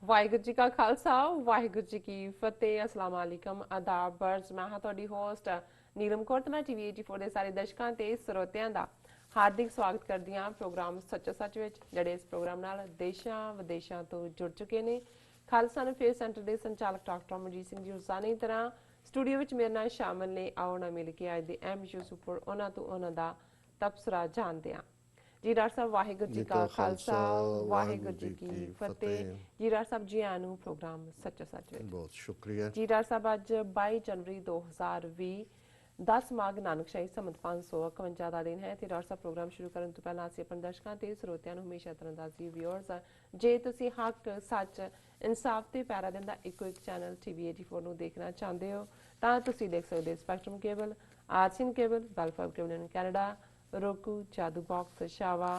ਵਾਹਿਗੁਰੂ ਜੀ ਕਾ ਖਾਲਸਾ ਵਾਹਿਗੁਰੂ ਜੀ ਕੀ ਫਤਿਹ ਅਸਲਾਮ ਵਾਲੇਕਮ ਆਦਾਬ ਬਰਜ਼ ਮੈਂ ਹਾਂ ਤੁਹਾਡੀ ਹੋਸਟ ਨੀਲਮ ਕੌਰ ਤੇ ਮੈਂ ਟੀਵੀ 84 ਦੇ ਸਾਰੇ ਦਰਸ਼ਕਾਂ ਤੇ ਸਰੋਤਿਆਂ ਦਾ ਹਾਰਦਿਕ ਸਵਾਗਤ ਕਰਦੀ ਹਾਂ ਪ੍ਰੋਗਰਾਮ ਸੱਚੋ ਸੱਚ ਵਿੱਚ ਜਿਹੜੇ ਇਸ ਪ੍ਰੋਗਰਾਮ ਨਾਲ ਦੇਸ਼ਾਂ ਵਿਦੇਸ਼ਾਂ ਤੋਂ ਜੁੜ ਚੁੱਕੇ ਨੇ। ਖਾਲਸਾ ਅਫੇਅਰ ਸੈਂਟਰ ਦੇ ਸੰਚਾਲਕ ਡਾਕਟਰ ਅਮਰਜੀਤ ਸਿੰਘ ਜੀ ਰੋਜ਼ਾਨਾ ਤਰ੍ਹਾਂ ਸਟੂਡੀਓ ਵਿੱਚ ਮੇਰੇ ਨਾਲ ਸ਼ਾਮਲ ਨੇ। ਆਓ ਨਾ ਮਿਲ ਕੇ ਅੱਜ ਦੇ ਅਹਿਮ ਇਸ਼ੂਜ਼ ਉੱਪਰ ਉਹਨਾਂ ਤੋਂ ਉਹਨਾਂ ਦਾ ਤਬਸਰਾ ਜਾਣਦੇ ਹਾਂ। ਜੀ ਡਾਕਟਰ ਸਾਹਿਬ ਵਾਹਿਗੁਰੂ ਜੀ ਕਾ ਖਾਲਸਾ ਵਾਹਿਗੁਰੂ ਜੀ ਕੀ ਫਤਿਹ। ਜੀ ਡਾਕਟਰ ਸਾਹਿਬ ਜੀ ਆਇਆਂ ਨੂੰ ਪ੍ਰੋਗਰਾਮ ਸੱਚੋ ਸੱਚ ਵਿੱਚ ਬਹੁਤ ਸ਼ੁਕਰੀਆ ਜੀ। ਡਾਕਟਰ ਸਾਹਿਬ ਅੱਜ 22 ਜਨਵਰੀ 2020 10 ਮਾਘ ਨਾਨਕਸ਼ਾਹੀ ਸੰਮਤ 551 ਦਾ ਦਿਨ ਹੈ ਤੇ ਡਾਕਟਰ ਸਾਹਿਬ ਪ੍ਰੋਗਰਾਮ ਸ਼ੁਰੂ ਕਰਨ ਤੋਂ ਪਹਿਲਾਂ ਅਸੀਂ ਆਪਣੇ ਦਰਸ਼ਕਾਂ ਤੇ ਸਰੋਤਿਆਂ ਨੂੰ ਹਮੇਸ਼ਾ ਤਰ੍ਹਾਂ ਵਿਊਅਰਸ ਜੇ ਤੁਸੀਂ ਹੱਕ ਸੱਚ ਇਨਸਾਫ ਤੇ ਪੈਰਾ ਦਿੰਦਾ ਇੱਕੋ ਇੱਕ ਚੈਨਲ ਟੀਵੀ 84 ਨੂੰ ਦੇਖਣਾ ਚਾਹੁੰਦੇ ਹੋ ਤਾਂ ਤੁਸੀਂ ਦੇਖ ਸਕਦੇ ਹੋ ਸਪੈਕਟਰਮ ਕੇਬਲ, ਆਰਸੀਨ cable, welfare cable in Canada, roku, Jadu Box, Shawa,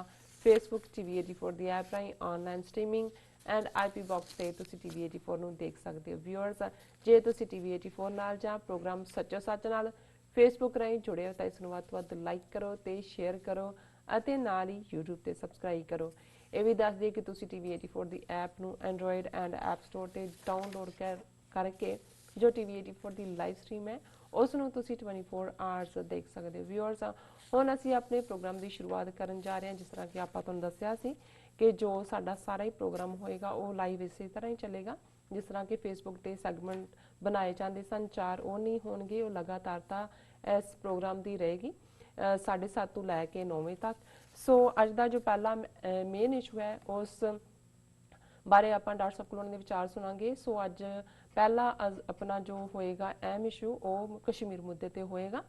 Facebook TV 84 ਦੀ ਐਪ ਰਾਹੀਂ online streaming and IP box ਤੇ ਤੁਸੀਂ TV 84 ਨੂੰ ਦੇਖ ਸਕਦੇ ਹੋ। ਵਿਊਅਰਸ ਜੇ ਤੁਸੀਂ TV 84 ਨਾਲ ਜਾਂ ਪ੍ਰੋਗਰਾਮ ਸੱਚੋ ਸੱਚ ਨਾਲ Facebook ਰਾਹੀਂ ਜੁੜੇ ਹੋ ਤਾਂ ਇਸ ਨੂੰ ਵੱਧ ਤੋਂ ਵੱਧ ਲਾਈਕ ਕਰੋ ਤੇ ਸ਼ੇਅਰ ਕਰੋ ਅਤੇ ਨਾਲ ਹੀ YouTube ਤੇ ਸਬਸਕ੍ਰਾਈਬ ਕਰੋ। ਇਹ ਵੀ ਦੱਸ ਦਈਏ ਕਿ ਤੁਸੀਂ TV 84 ਦੀ ਐਪ ਨੂੰ ਐਂਡਰੋਇਡ ਐਂਡ ਐਪ ਸਟੋਰ ਤੇ ਡਾਊਨਲੋਡ ਕਰਕੇ ਜੋ TV 84 ਦੀ ਲਾਈਵ ਸਟ੍ਰੀਮ ਹੈ ਉਸ ਨੂੰ ਤੁਸੀਂ 24 ਆਵਰਸ ਦੇਖ ਸਕਦੇ ਹੋ। ਵਿਊਅਰਸ ਹੁਣ ਅਸੀਂ ਆਪਣੇ ਪ੍ਰੋਗਰਾਮ ਦੀ ਸ਼ੁਰੂਆਤ ਕਰਨ ਜਾ ਰਹੇ ਹਾਂ। ਜਿਸ ਤਰ੍ਹਾਂ ਕਿ ਆਪਾਂ ਤੁਹਾਨੂੰ ਦੱਸਿਆ ਸੀ ਕਿ ਜੋ ਸਾਡਾ ਸਾਰਾ ਹੀ ਪ੍ਰੋਗਰਾਮ ਹੋਏਗਾ ਉਹ ਲਾਈਵ ਇਸੇ ਤਰ੍ਹਾਂ ਹੀ ਚੱਲੇਗਾ। ਜਿਸ ਤਰ੍ਹਾਂ ਕਿ ਫੇਸਬੁੱਕ ਤੇ ਸੈਗਮੈਂਟ ਬਣਾਏ ਜਾਂਦੇ ਸਨ 4 ਉਹ ਨਹੀਂ ਹੋਣਗੇ, ਉਹ ਲਗਾਤਾਰਤਾ ਇਸ ਪ੍ਰੋਗਰਾਮ ਦੀ ਰਹੇਗੀ 7:30 ਤੋਂ ਲੈ ਕੇ 9 ਵਜੇ ਤੱਕ। ਸੋ ਅੱਜ ਦਾ ਜੋ ਪਹਿਲਾ ਮੇਨ ਇਸ਼ੂ ਹੈ ਉਸ ਬਾਰੇ ਆਪਾਂ ਡਾਕਟਰ ਸਾਹਿਬ ਕੋਲੋਂ ਦੇ ਵਿਚਾਰ ਸੁਣਾਂਗੇ। ਸੋ ਅੱਜ ਪਹਿਲਾ ਆਪਣਾ ਜੋ ਹੋਏਗਾ ਅਹਿਮ ਇਸ਼ੂ ਉਹ ਕਸ਼ਮੀਰ ਮੁੱਦੇ ਤੇ ਹੋਏਗਾ।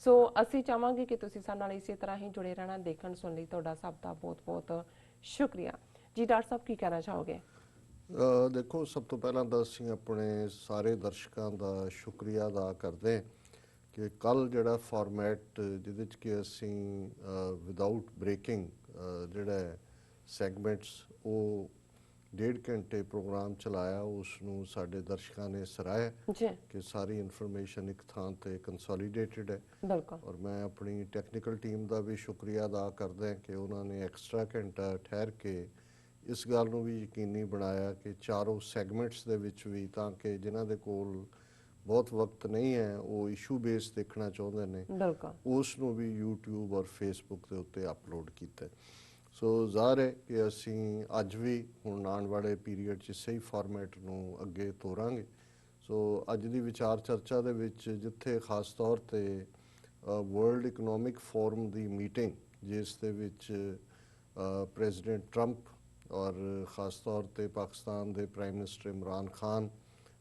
ਸੋ ਅਸੀਂ ਚਾਹਾਂਗੇ ਕਿ ਤੁਸੀਂ ਸਾਡੇ ਨਾਲ ਇਸੇ ਤਰ੍ਹਾਂ ਹੀ ਜੁੜੇ ਰਹਿਣਾ। ਦੇਖਣ ਸੁਣ ਲਈ ਤੁਹਾਡਾ ਸਭ ਦਾ ਬਹੁਤ ਬਹੁਤ ਸ਼ੁਕਰੀਆ ਜੀ। ਡਾਕਟਰ ਸਾਹਿਬ ਕੀ ਕਹਿਣਾ ਚਾਹੋਗੇ? ਦੇਖੋ, ਸਭ ਤੋਂ ਪਹਿਲਾਂ ਤਾਂ ਅਸੀਂ ਆਪਣੇ ਸਾਰੇ ਦਰਸ਼ਕਾਂ ਦਾ ਸ਼ੁਕਰੀਆ ਅਦਾ ਕਰਦੇ ਕਿ ਕੱਲ ਜਿਹੜਾ ਫਾਰਮੈਟ ਜਿਹਦੇ 'ਚ ਕਿ ਅਸੀਂ ਵਿਦਆਊਟ ਬ੍ਰੇਕਿੰਗ ਜਿਹੜਾ ਸੈਗਮੈਂਟਸ ਉਹ 1.5 ਘੰਟੇ ਪ੍ਰੋਗਰਾਮ ਚਲਾਇਆ, ਉਸ ਨੂੰ ਸਾਡੇ ਦਰਸ਼ਕਾਂ ਨੇ ਸਰਾਹਿਆ ਕਿ ਸਾਰੀ ਇਨਫੋਰਮੇਸ਼ਨ ਇੱਕ ਥਾਂ ਤੇ ਕੰਸੋਲੀਡੇਟਡ ਹੈ। ਔਰ ਮੈਂ ਆਪਣੀ ਟੈਕਨੀਕਲ ਟੀਮ ਦਾ ਵੀ ਸ਼ੁਕਰੀਆ ਅਦਾ ਕਰਦਾ ਕਿ ਉਹਨਾਂ ਨੇ ਐਕਸਟਰਾ ਘੰਟਾ ਠਹਿਰ ਕੇ ਇਸ ਗੱਲ ਨੂੰ ਵੀ ਯਕੀਨੀ ਬਣਾਇਆ ਕਿ ਚਾਰੋਂ ਸੈਗਮੈਂਟਸ ਦੇ ਵਿੱਚ ਵੀ, ਤਾਂ ਕਿ ਜਿਨ੍ਹਾਂ ਦੇ ਕੋਲ ਬਹੁਤ ਵਕਤ ਨਹੀਂ ਹੈ ਉਹ ਇਸ਼ੂ ਬੇਸ ਦੇਖਣਾ ਚਾਹੁੰਦੇ ਨੇ ਉਸ ਨੂੰ ਵੀ YouTube ਔਰ Facebook ਦੇ ਉੱਤੇ ਅਪਲੋਡ ਕੀਤਾ। ਸੋ ਜ਼ਾਹਰ ਹੈ ਕਿ ਅਸੀਂ ਅੱਜ ਵੀ ਹੁਣ ਆਉਣ ਵਾਲੇ ਪੀਰੀਅਡ 'ਚ ਸਹੀ ਫਾਰਮੈਟ ਨੂੰ ਅੱਗੇ ਤੋਰਾਂਗੇ। ਸੋ ਅੱਜ ਦੀ ਵਿਚਾਰ ਚਰਚਾ ਦੇ ਵਿੱਚ ਜਿੱਥੇ ਖਾਸ ਤੌਰ ਤੇ ਵਰਲਡ ਇਕਨੋਮਿਕ ਫੋਰਮ ਦੀ ਮੀਟਿੰਗ ਜਿਸ ਦੇ ਵਿੱਚ ਪ੍ਰੈਜ਼ੀਡੈਂਟ ਟਰੰਪ ਔਰ ਖਾਸ ਤੌਰ ਤੇ ਪਾਕਿਸਤਾਨ ਦੇ ਪ੍ਰਾਈਮ ਮਿਨਿਸਟਰ ਇਮਰਾਨ ਖਾਨ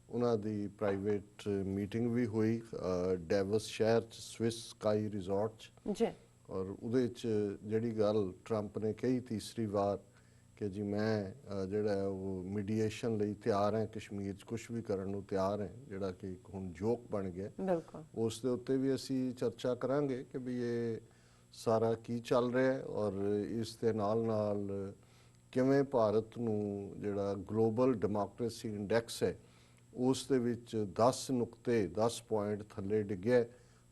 ਉਹਨਾਂ ਦੀ ਪ੍ਰਾਈਵੇਟ ਮੀਟਿੰਗ ਵੀ ਹੋਈ ਡੈਵਸ ਸ਼ਹਿਰ 'ਚ ਸਵਿਸ ਸਕਾਈ ਰਿਜ਼ੋਰਟ 'ਚ। ਔਰ ਉਹਦੇ 'ਚ ਜਿਹੜੀ ਗੱਲ ਟਰੰਪ ਨੇ ਕਹੀ ਤੀਸਰੀ ਵਾਰ ਕਿ ਜੀ ਮੈਂ ਜਿਹੜਾ ਉਹ ਮੀਡੀਏਸ਼ਨ ਲਈ ਤਿਆਰ ਹੈ, ਕਸ਼ਮੀਰ 'ਚ ਕੁਛ ਵੀ ਕਰਨ ਨੂੰ ਤਿਆਰ ਹੈ, ਜਿਹੜਾ ਕਿ ਇੱਕ ਹੁਣ ਜੋਕ ਬਣ ਗਿਆ, ਉਸ ਦੇ ਉੱਤੇ ਵੀ ਅਸੀਂ ਚਰਚਾ ਕਰਾਂਗੇ ਕਿ ਵੀ ਇਹ ਸਾਰਾ ਕੀ ਚੱਲ ਰਿਹਾ ਹੈ ਔਰ ਇਸ ਦੇ ਨਾਲ ਕਿਵੇਂ ਭਾਰਤ ਨੂੰ ਜਿਹੜਾ ਗਲੋਬਲ ਡੈਮੋਕ੍ਰੇਸੀ ਇੰਡੈਕਸ ਹੈ ਉਸ ਦੇ ਵਿੱਚ 10 ਨੁਕਤੇ 10 ਪੁਆਇੰਟ ਥੱਲੇ ਡਿੱਗਿਆ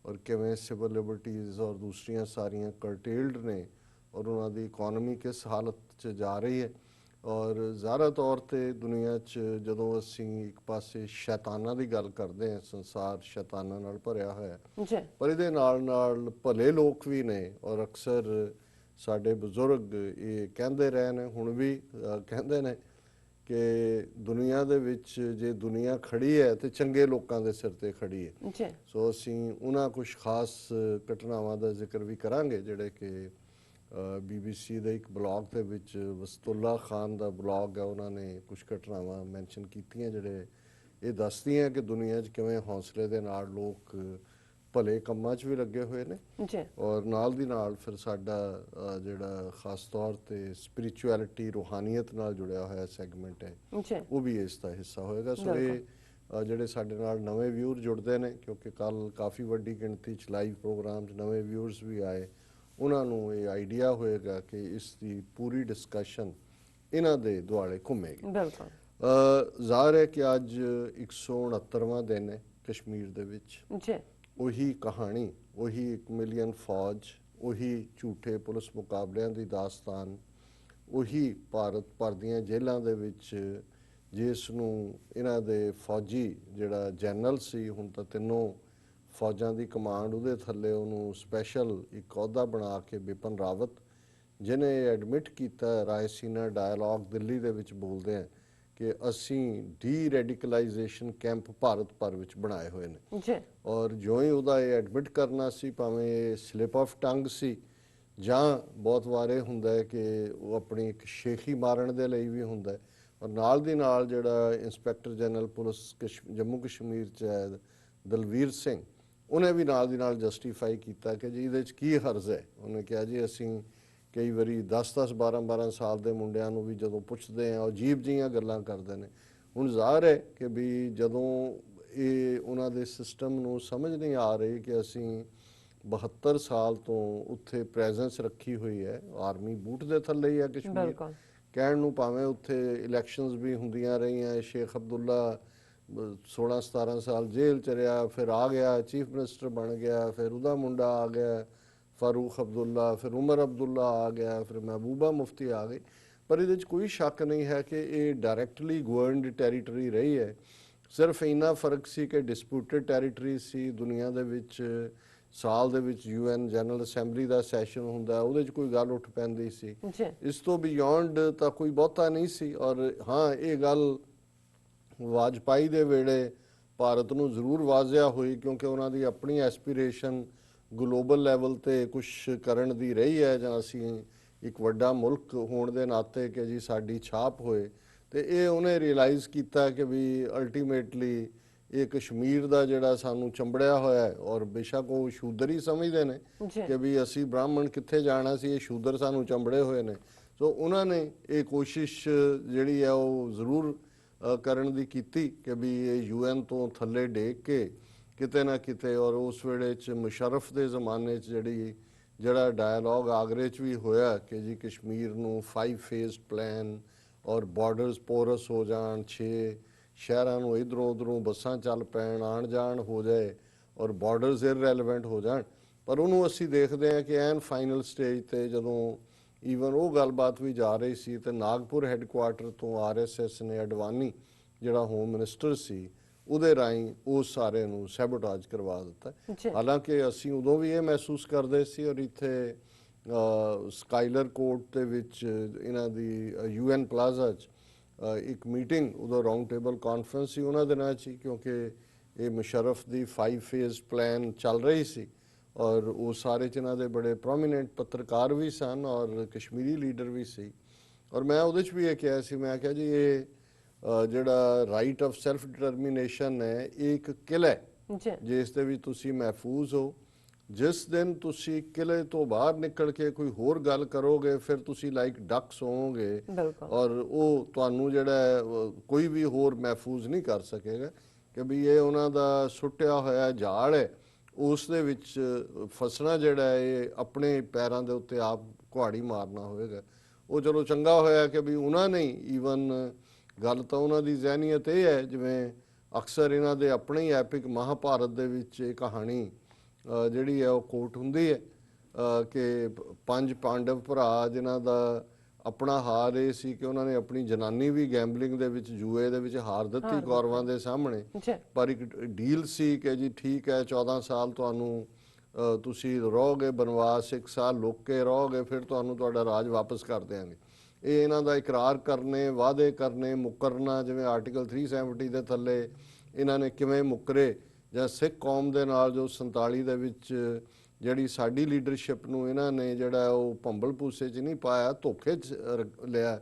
ਔਰ ਕਿਵੇਂ ਸਿਵਲ ਲਿਬਰਟੀਜ਼ ਔਰ ਦੂਸਰੀਆਂ ਸਾਰੀਆਂ ਕਰਟੇਲਡ ਨੇ ਔਰ ਉਹਨਾਂ ਦੀ ਇਕੋਨਮੀ ਕਿਸ ਹਾਲਤ 'ਚ ਜਾ ਰਹੀ ਹੈ। ਔਰ ਜ਼ਾਹਰਾ ਤੌਰ 'ਤੇ ਦੁਨੀਆ 'ਚ ਜਦੋਂ ਅਸੀਂ ਇੱਕ ਪਾਸੇ ਸ਼ੈਤਾਨਾਂ ਦੀ ਗੱਲ ਕਰਦੇ ਹਾਂ, ਸੰਸਾਰ ਸ਼ੈਤਾਨਾਂ ਨਾਲ ਭਰਿਆ ਹੋਇਆ, ਪਰ ਇਹਦੇ ਨਾਲ ਭਲੇ ਲੋਕ ਵੀ ਨੇ ਔਰ ਅਕਸਰ ਸਾਡੇ ਬਜ਼ੁਰਗ ਇਹ ਕਹਿੰਦੇ ਰਹੇ ਨੇ, ਹੁਣ ਵੀ ਕਹਿੰਦੇ ਨੇ ਕਿ ਦੁਨੀਆ ਦੇ ਵਿੱਚ ਜੇ ਦੁਨੀਆ ਖੜੀ ਹੈ ਤੇ ਚੰਗੇ ਲੋਕਾਂ ਦੇ ਸਿਰ ਤੇ ਖੜੀ ਹੈ। ਸੋ ਅਸੀਂ ਉਹਨਾਂ ਕੁਝ ਖਾਸ ਘਟਨਾਵਾਂ ਦਾ ਜ਼ਿਕਰ ਵੀ ਕਰਾਂਗੇ ਜਿਹੜੇ ਕਿ BBC ਦੇ ਇੱਕ ਬਲੌਗ ਦੇ ਵਿੱਚ ਵਸਤੁੱਲਾ ਖਾਨ ਦਾ ਬਲੌਗ ਹੈ, ਉਹਨਾਂ ਨੇ ਕੁਝ ਘਟਨਾਵਾਂ ਮੈਂਸ਼ਨ ਕੀਤੀਆਂ ਜਿਹੜੇ ਇਹ ਦੱਸਦੀਆਂ ਕਿ ਦੁਨੀਆ 'ਚ ਕਿਵੇਂ ਹੌਸਲੇ ਦੇ ਨਾਲ ਲੋਕ ਭਲੇ ਕੰਮਾਂ 'ਚ ਵੀ ਲੱਗੇ ਹੋਏ ਨੇ ਔਰ ਨਾਲ ਦੀ ਨਾਲ ਫਿਰ ਸਾਡਾ ਜਿਹੜਾ ਖਾਸ ਤੌਰ ਤੇ ਸਪਿਰਿਚੁਅਲਿਟੀ ਰੂਹਾਨੀਅਤ ਨਾਲ ਜੁੜਿਆ ਹੋਇਆ ਸੈਗਮੈਂਟ ਹੈ ਉਹ ਵੀ ਇਸ ਦਾ ਹਿੱਸਾ ਹੋਏਗਾ। ਸੋ ਇਹ ਜਿਹੜੇ ਸਾਡੇ ਨਾਲ ਨਵੇਂ ਵਿਊਅਰ ਜੁੜਦੇ ਨੇ, ਕਿਉਂਕਿ ਕੱਲ ਕਾਫੀ ਵੱਡੀ ਗਿਣਤੀ 'ਚ ਲਾਈਵ ਪ੍ਰੋਗਰਾਮ 'ਚ ਨਵੇਂ ਵਿਊਅਰਸ ਵੀ ਆਏ, ਉਹਨਾਂ ਨੂੰ ਇਹ ਆਈਡੀਆ ਹੋਏਗਾ ਕਿ ਇਸ ਦੀ ਪੂਰੀ ਡਿਸਕਸ਼ਨ ਇਹਨਾਂ ਦੇ ਦੁਆਲੇ ਘੁੰਮੇਗੀ। ਜ਼ਾਹਰ ਹੈ ਕਿ ਅੱਜ 169ਵਾਂ ਦਿਨ ਹੈ ਕਸ਼ਮੀਰ ਦੇ ਵਿੱਚ। ਉਹੀ ਕਹਾਣੀ, ਉਹੀ 1 ਮਿਲੀਅਨ ਫੌਜ, ਉਹੀ ਝੂਠੇ ਪੁਲਿਸ ਮੁਕਾਬਲਿਆਂ ਦੀ ਦਾਸਤਾਨ, ਉਹੀ ਭਾਰਤ ਭਰ ਦੀਆਂ ਜੇਲ੍ਹਾਂ ਦੇ ਵਿੱਚ ਜਿਸ ਨੂੰ ਇਹਨਾਂ ਦੇ ਫੌਜੀ ਜਿਹੜਾ ਜਨਰਲ ਸੀ, ਹੁਣ ਤਾਂ ਤਿੰਨੋਂ ਫੌਜਾਂ ਦੀ ਕਮਾਂਡ ਉਹਦੇ ਥੱਲੇ, ਉਹਨੂੰ ਸਪੈਸ਼ਲ ਇੱਕ ਅਹੁਦਾ ਬਣਾ ਕੇ ਬਿਪਨ ਰਾਵਤ, ਜਿਹਨੇ ਐਡਮਿਟ ਕੀਤਾ ਰਾਇਸੀਨਾ ਡਾਇਲੌਗ ਦਿੱਲੀ ਦੇ ਵਿੱਚ ਬੋਲਦੇ ਆ ਕਿ ਅਸੀਂ ਡੀ ਰੈਡੀਕਲਾਈਜੇਸ਼ਨ ਕੈਂਪ ਭਾਰਤ ਭਰ ਵਿੱਚ ਬਣਾਏ ਹੋਏ ਨੇ ਜੀ। ਔਰ ਜਿਉਂ ਹੀ ਉਹਦਾ ਇਹ ਐਡਮਿਟ ਕਰਨਾ ਸੀ, ਭਾਵੇਂ ਇਹ ਸਲਿਪ ਆਫ ਟੰਗ ਸੀ ਜਾਂ ਬਹੁਤ ਵਾਰੇ ਹੁੰਦਾ ਹੈ ਕਿ ਉਹ ਆਪਣੀ ਇੱਕ ਸ਼ੇਖੀ ਮਾਰਨ ਦੇ ਲਈ ਵੀ ਹੁੰਦਾ ਹੈ। ਔਰ ਨਾਲ ਦੀ ਨਾਲ ਜਿਹੜਾ inspector general police Jammu Kashmir 'ਚ ਹੈ ਦਲਵੀਰ ਸਿੰਘ, ਉਹਨੇ ਵੀ ਨਾਲ ਦੀ ਨਾਲ ਜਸਟੀਫਾਈ ਕੀਤਾ ਕਿ ਜੀ ਇਹਦੇ 'ਚ ਕੀ ਹਰਜ਼ ਹੈ। ਉਹਨੇ ਕਿਹਾ ਜੀ ਅਸੀਂ ਕਈ ਵਾਰੀ 10-10 12-12 ਸਾਲ ਦੇ ਮੁੰਡਿਆਂ ਨੂੰ ਵੀ ਜਦੋਂ ਪੁੱਛਦੇ ਆ ਉਹ ਅਜੀਬ ਜਿਹੀਆਂ ਗੱਲਾਂ ਕਰਦੇ ਨੇ। ਹੁਣ ਜ਼ਾਹਰ ਹੈ ਕਿ ਵੀ ਜਦੋਂ ਇਹ ਉਹਨਾਂ ਦੇ ਸਿਸਟਮ ਨੂੰ ਸਮਝ ਨਹੀਂ ਆ ਰਹੀ ਕਿ ਅਸੀਂ 72 ਸਾਲ ਤੋਂ ਉੱਥੇ ਪ੍ਰੈਜ਼ੈਂਸ ਰੱਖੀ ਹੋਈ ਹੈ, ਆਰਮੀ ਬੂਟ ਦੇ ਥੱਲੇ ਹੀ ਹੈ ਕਸ਼ਮੀਰ ਕਹਿਣ ਨੂੰ, ਭਾਵੇਂ ਉੱਥੇ ਇਲੈਕਸ਼ਨਸ ਵੀ ਹੁੰਦੀਆਂ ਰਹੀਆਂ। ਸ਼ੇਖ ਅਬਦੁੱਲਾ 16-17 ਸਾਲ ਜੇਲ੍ਹ ਚ ਰਿਹਾ, ਫਿਰ ਆ ਗਿਆ ਚੀਫ ਮਿਨਿਸਟਰ ਬਣ ਗਿਆ, ਫਿਰ ਉਹਦਾ ਮੁੰਡਾ ਆ ਗਿਆ ਫਾਰੂਕ ਅਬਦੁੱਲਾ, ਫਿਰ ਉਮਰ ਅਬਦੁੱਲਾ ਆ ਗਿਆ, ਫਿਰ ਮਹਿਬੂਬਾ ਮੁਫਤੀ ਆ ਗਈ। ਪਰ ਇਹਦੇ 'ਚ ਕੋਈ ਸ਼ੱਕ ਨਹੀਂ ਹੈ ਕਿ ਇਹ ਡਾਇਰੈਕਟਲੀ ਗਵਰਨਡ ਟੈਰੀਟਰੀ ਰਹੀ ਹੈ। ਸਿਰਫ ਇੰਨਾ ਫਰਕ ਸੀ ਕਿ ਡਿਸਪਿਊਟਡ ਟੈਰੀਟਰੀ ਸੀ। ਦੁਨੀਆ ਦੇ ਵਿੱਚ ਸਾਲ ਦੇ ਵਿੱਚ UN ਜਨਰਲ ਅਸੈਂਬਲੀ ਦਾ ਸੈਸ਼ਨ ਹੁੰਦਾ, ਉਹਦੇ 'ਚ ਕੋਈ ਗੱਲ ਉੱਠ ਪੈਂਦੀ ਸੀ। ਇਸ ਤੋਂ ਬਿਯੋਂਡ ਤਾਂ ਕੋਈ ਬਹੁਤਾ ਨਹੀਂ ਸੀ। ਔਰ ਹਾਂ, ਇਹ ਗੱਲ ਵਾਜਪਾਈ ਦੇ ਵੇਲੇ ਭਾਰਤ ਨੂੰ ਜ਼ਰੂਰ ਵਾਜ਼ਿਆ ਹੋਈ, ਕਿਉਂਕਿ ਉਹਨਾਂ ਦੀ ਆਪਣੀ ਐਸਪੀਰੇਸ਼ਨ ਗਲੋਬਲ ਲੈਵਲ ਤੇ ਕੁਝ ਕਰਨ ਦੀ ਰਹੀ ਹੈ, ਜਾਂ ਅਸੀਂ ਇੱਕ ਵੱਡਾ ਮੁਲਕ ਹੋਣ ਦੇ ਨਾਤੇ ਕਿ ਜੀ ਸਾਡੀ ਛਾਪ ਹੋਏ। ਤੇ ਇਹ ਉਹਨੇ ਰਿਅਲਾਈਜ਼ ਕੀਤਾ ਕਿ ਵੀ ਅਲਟੀਮੇਟਲੀ ਇਹ ਕਸ਼ਮੀਰ ਦਾ ਜਿਹੜਾ ਸਾਨੂੰ ਚੰਬੜਿਆ ਹੋਇਆ ਹੈ, ਔਰ ਬੇਸ਼ੱਕ ਉਹ ਸ਼ੂਦਰ ਹੀ ਸਮਝਦੇ ਨੇ ਕਿ ਵੀ ਅਸੀਂ ਬ੍ਰਾਹਮਣ ਕਿੱਥੇ ਜਾਣਾ ਸੀ, ਇਹ ਸ਼ੂਦਰ ਸਾਨੂੰ ਚੰਬੜੇ ਹੋਏ ਨੇ। ਸੋ ਉਹਨਾਂ ਨੇ ਇਹ ਕੋਸ਼ਿਸ਼ ਜਿਹੜੀ ਹੈ ਉਹ ਜ਼ਰੂਰ ਕਰਨ ਦੀ ਕੀਤੀ ਕਿ ਵੀ ਇਹ UN ਤੋਂ ਥੱਲੇ ਡੇਕ ਕੇ ਕਿਤੇ ਨਾ ਕਿਤੇ। ਔਰ ਉਸ ਵੇਲੇ 'ਚ ਮੁਸ਼ਰਫ ਦੇ ਜ਼ਮਾਨੇ 'ਚ ਜਿਹੜਾ ਡਾਇਲੌਗ ਆਗਰੇ 'ਚ ਵੀ ਹੋਇਆ ਕਿ ਜੀ ਕਸ਼ਮੀਰ ਨੂੰ 5 ਫੇਜ਼ ਪਲਾਨ ਔਰ ਬਾਰਡਰਸ ਪੋਰਸ ਹੋ ਜਾਣ, 6 ਸ਼ਹਿਰਾਂ ਨੂੰ ਇਧਰੋਂ ਉਧਰੋਂ ਬੱਸਾਂ ਚੱਲ ਪੈਣ, ਆਣ ਜਾਣ ਹੋ ਜਾਏ ਔਰ ਬਾਰਡਰਸ ਇਰਰੈਲੇਵੈਂਟ ਹੋ ਜਾਣ। ਪਰ ਉਹਨੂੰ ਅਸੀਂ ਦੇਖਦੇ ਹਾਂ ਕਿ ਐਨ ਫਾਈਨਲ ਸਟੇਜ ਤੇ ਜਦੋਂ ਈਵਨ ਉਹ ਗੱਲਬਾਤ ਵੀ ਜਾ ਰਹੀ ਸੀ ਤੇ ਨਾਗਪੁਰ ਹੈੱਡਕੁਆਰਟਰ ਤੋਂ RSS ਨੇ ਅਡਵਾਨੀ ਜਿਹੜਾ ਹੋਮ ਮਿਨਿਸਟਰ ਸੀ, ਉਹਦੇ ਰਾਹੀਂ ਉਹ ਸਾਰੇ ਨੂੰ ਸੈਬੋਟਾਜ ਕਰਵਾ ਦਿੱਤਾ। ਹਾਲਾਂਕਿ ਅਸੀਂ ਉਦੋਂ ਵੀ ਇਹ ਮਹਿਸੂਸ ਕਰਦੇ ਸੀ। ਔਰ ਇੱਥੇ ਸਕਾਈਲਰ ਕੋਰਟ ਦੇ ਵਿੱਚ ਇਹਨਾਂ ਦੀ UN ਪਲਾਜ਼ਾ 'ਚ ਇੱਕ ਮੀਟਿੰਗ, ਉਦੋਂ ਰਾਊਂਡ ਟੇਬਲ ਕਾਨਫਰੰਸ ਸੀ ਉਹਨਾਂ ਦਿਨਾਂ 'ਚ ਹੀ, ਕਿਉਂਕਿ ਇਹ ਮੁਸ਼ਰਫ ਦੀ 5 ਫੇਜ਼ ਪਲਾਨ ਚੱਲ ਰਹੀ ਸੀ। ਔਰ ਉਹ ਸਾਰੇ 'ਚ ਇਹਨਾਂ ਦੇ ਬੜੇ ਪ੍ਰੋਮੀਨੈਂਟ ਪੱਤਰਕਾਰ ਵੀ ਸਨ ਔਰ ਕਸ਼ਮੀਰੀ ਲੀਡਰ ਵੀ ਸੀ। ਔਰ ਮੈਂ ਉਹਦੇ 'ਚ ਵੀ ਇਹ ਕਿਹਾ ਸੀ, ਮੈਂ ਕਿਹਾ ਜੀ ਇਹ ਜਿਹੜਾ ਰਾਈਟ ਆਫ ਸੈਲਫ ਡਿਟਰਮੀਨੇਸ਼ਨ ਹੈ, ਇਹ ਇੱਕ ਕਿਲ੍ਹਾ ਹੈ ਜਿਸ ਦੇ ਵਿੱਚ ਤੁਸੀਂ ਮਹਿਫੂਜ਼ ਹੋ। ਜਿਸ ਦਿਨ ਤੁਸੀਂ ਕਿਲ੍ਹੇ ਤੋਂ ਬਾਹਰ ਨਿਕਲ ਕੇ ਕੋਈ ਹੋਰ ਗੱਲ ਕਰੋਗੇ, ਫਿਰ ਤੁਸੀਂ ਲਾਈਕ ਡਕਸ ਹੋਵੋਗੇ ਔਰ ਉਹ ਤੁਹਾਨੂੰ ਜਿਹੜਾ ਕੋਈ ਵੀ ਹੋਰ ਮਹਿਫੂਜ਼ ਨਹੀਂ ਕਰ ਸਕੇਗਾ ਕਿ ਵੀ ਇਹ ਉਹਨਾਂ ਦਾ ਸੁੱਟਿਆ ਹੋਇਆ ਜਾਲ ਹੈ, ਉਸ ਦੇ ਵਿੱਚ ਫਸਣਾ ਜਿਹੜਾ ਇਹ ਆਪਣੇ ਪੈਰਾਂ ਦੇ ਉੱਤੇ ਆਪ ਕੁਹਾੜੀ ਮਾਰਨਾ ਹੋਵੇਗਾ। ਉਹ ਚਲੋ ਚੰਗਾ ਹੋਇਆ ਕਿ ਵੀ ਉਹਨਾਂ ਨੇ ਈਵਨ ਗੱਲ ਤਾਂ ਉਹਨਾਂ ਦੀ ਜ਼ਹਿਨੀਅਤ ਇਹ ਹੈ, ਜਿਵੇਂ ਅਕਸਰ ਇਹਨਾਂ ਦੇ ਆਪਣੇ ਹੀ ਐਪਿਕ ਮਹਾਭਾਰਤ ਦੇ ਵਿੱਚ ਇਹ ਕਹਾਣੀ ਜਿਹੜੀ ਹੈ ਉਹ ਕੋਟ ਹੁੰਦੀ ਹੈ ਕਿ 5 ਪਾਂਡਵ ਭਰਾ ਜਿਨ੍ਹਾਂ ਦਾ ਆਪਣਾ ਹਾਰ ਇਹ ਸੀ ਕਿ ਉਹਨਾਂ ਨੇ ਆਪਣੀ ਜਨਾਨੀ ਵੀ ਗੈਂਬਲਿੰਗ ਦੇ ਵਿੱਚ, ਜੂਏ ਦੇ ਵਿੱਚ ਹਾਰ ਦਿੱਤੀ ਕੌਰਵਾਂ ਦੇ ਸਾਹਮਣੇ। ਪਰ ਇੱਕ ਡੀਲ ਸੀ ਕਿ ਜੀ ਠੀਕ ਹੈ 14 ਸਾਲ ਤੁਹਾਨੂੰ ਤੁਸੀਂ ਰਹੋਗੇ ਬਨਵਾਸ, 1 ਸਾਲ ਲੁੱਕ ਕੇ ਰਹੋਗੇ, ਫਿਰ ਤੁਹਾਨੂੰ ਤੁਹਾਡਾ ਰਾਜ ਵਾਪਸ ਕਰ ਦਿਆਂਗੇ। ਇਹ ਇਹਨਾਂ ਦਾ ਇਕਰਾਰ ਕਰਨੇ, ਵਾਅਦੇ ਕਰਨੇ, ਮੁਕਰਨਾ, ਜਿਵੇਂ ਆਰਟੀਕਲ 370 ਦੇ ਥੱਲੇ ਇਹਨਾਂ ਨੇ ਕਿਵੇਂ ਮੁਕਰੇ, ਜਾਂ ਸਿੱਖ ਕੌਮ ਦੇ ਨਾਲ ਜੋ 47 ਦੇ ਵਿੱਚ ਜਿਹੜੀ ਸਾਡੀ ਲੀਡਰਸ਼ਿਪ ਨੂੰ ਇਹਨਾਂ ਨੇ ਜਿਹੜਾ ਉਹ ਭੰਬਲ ਭੂਸੇ 'ਚ ਨਹੀਂ ਪਾਇਆ, ਧੋਖੇ 'ਚ ਲਿਆ,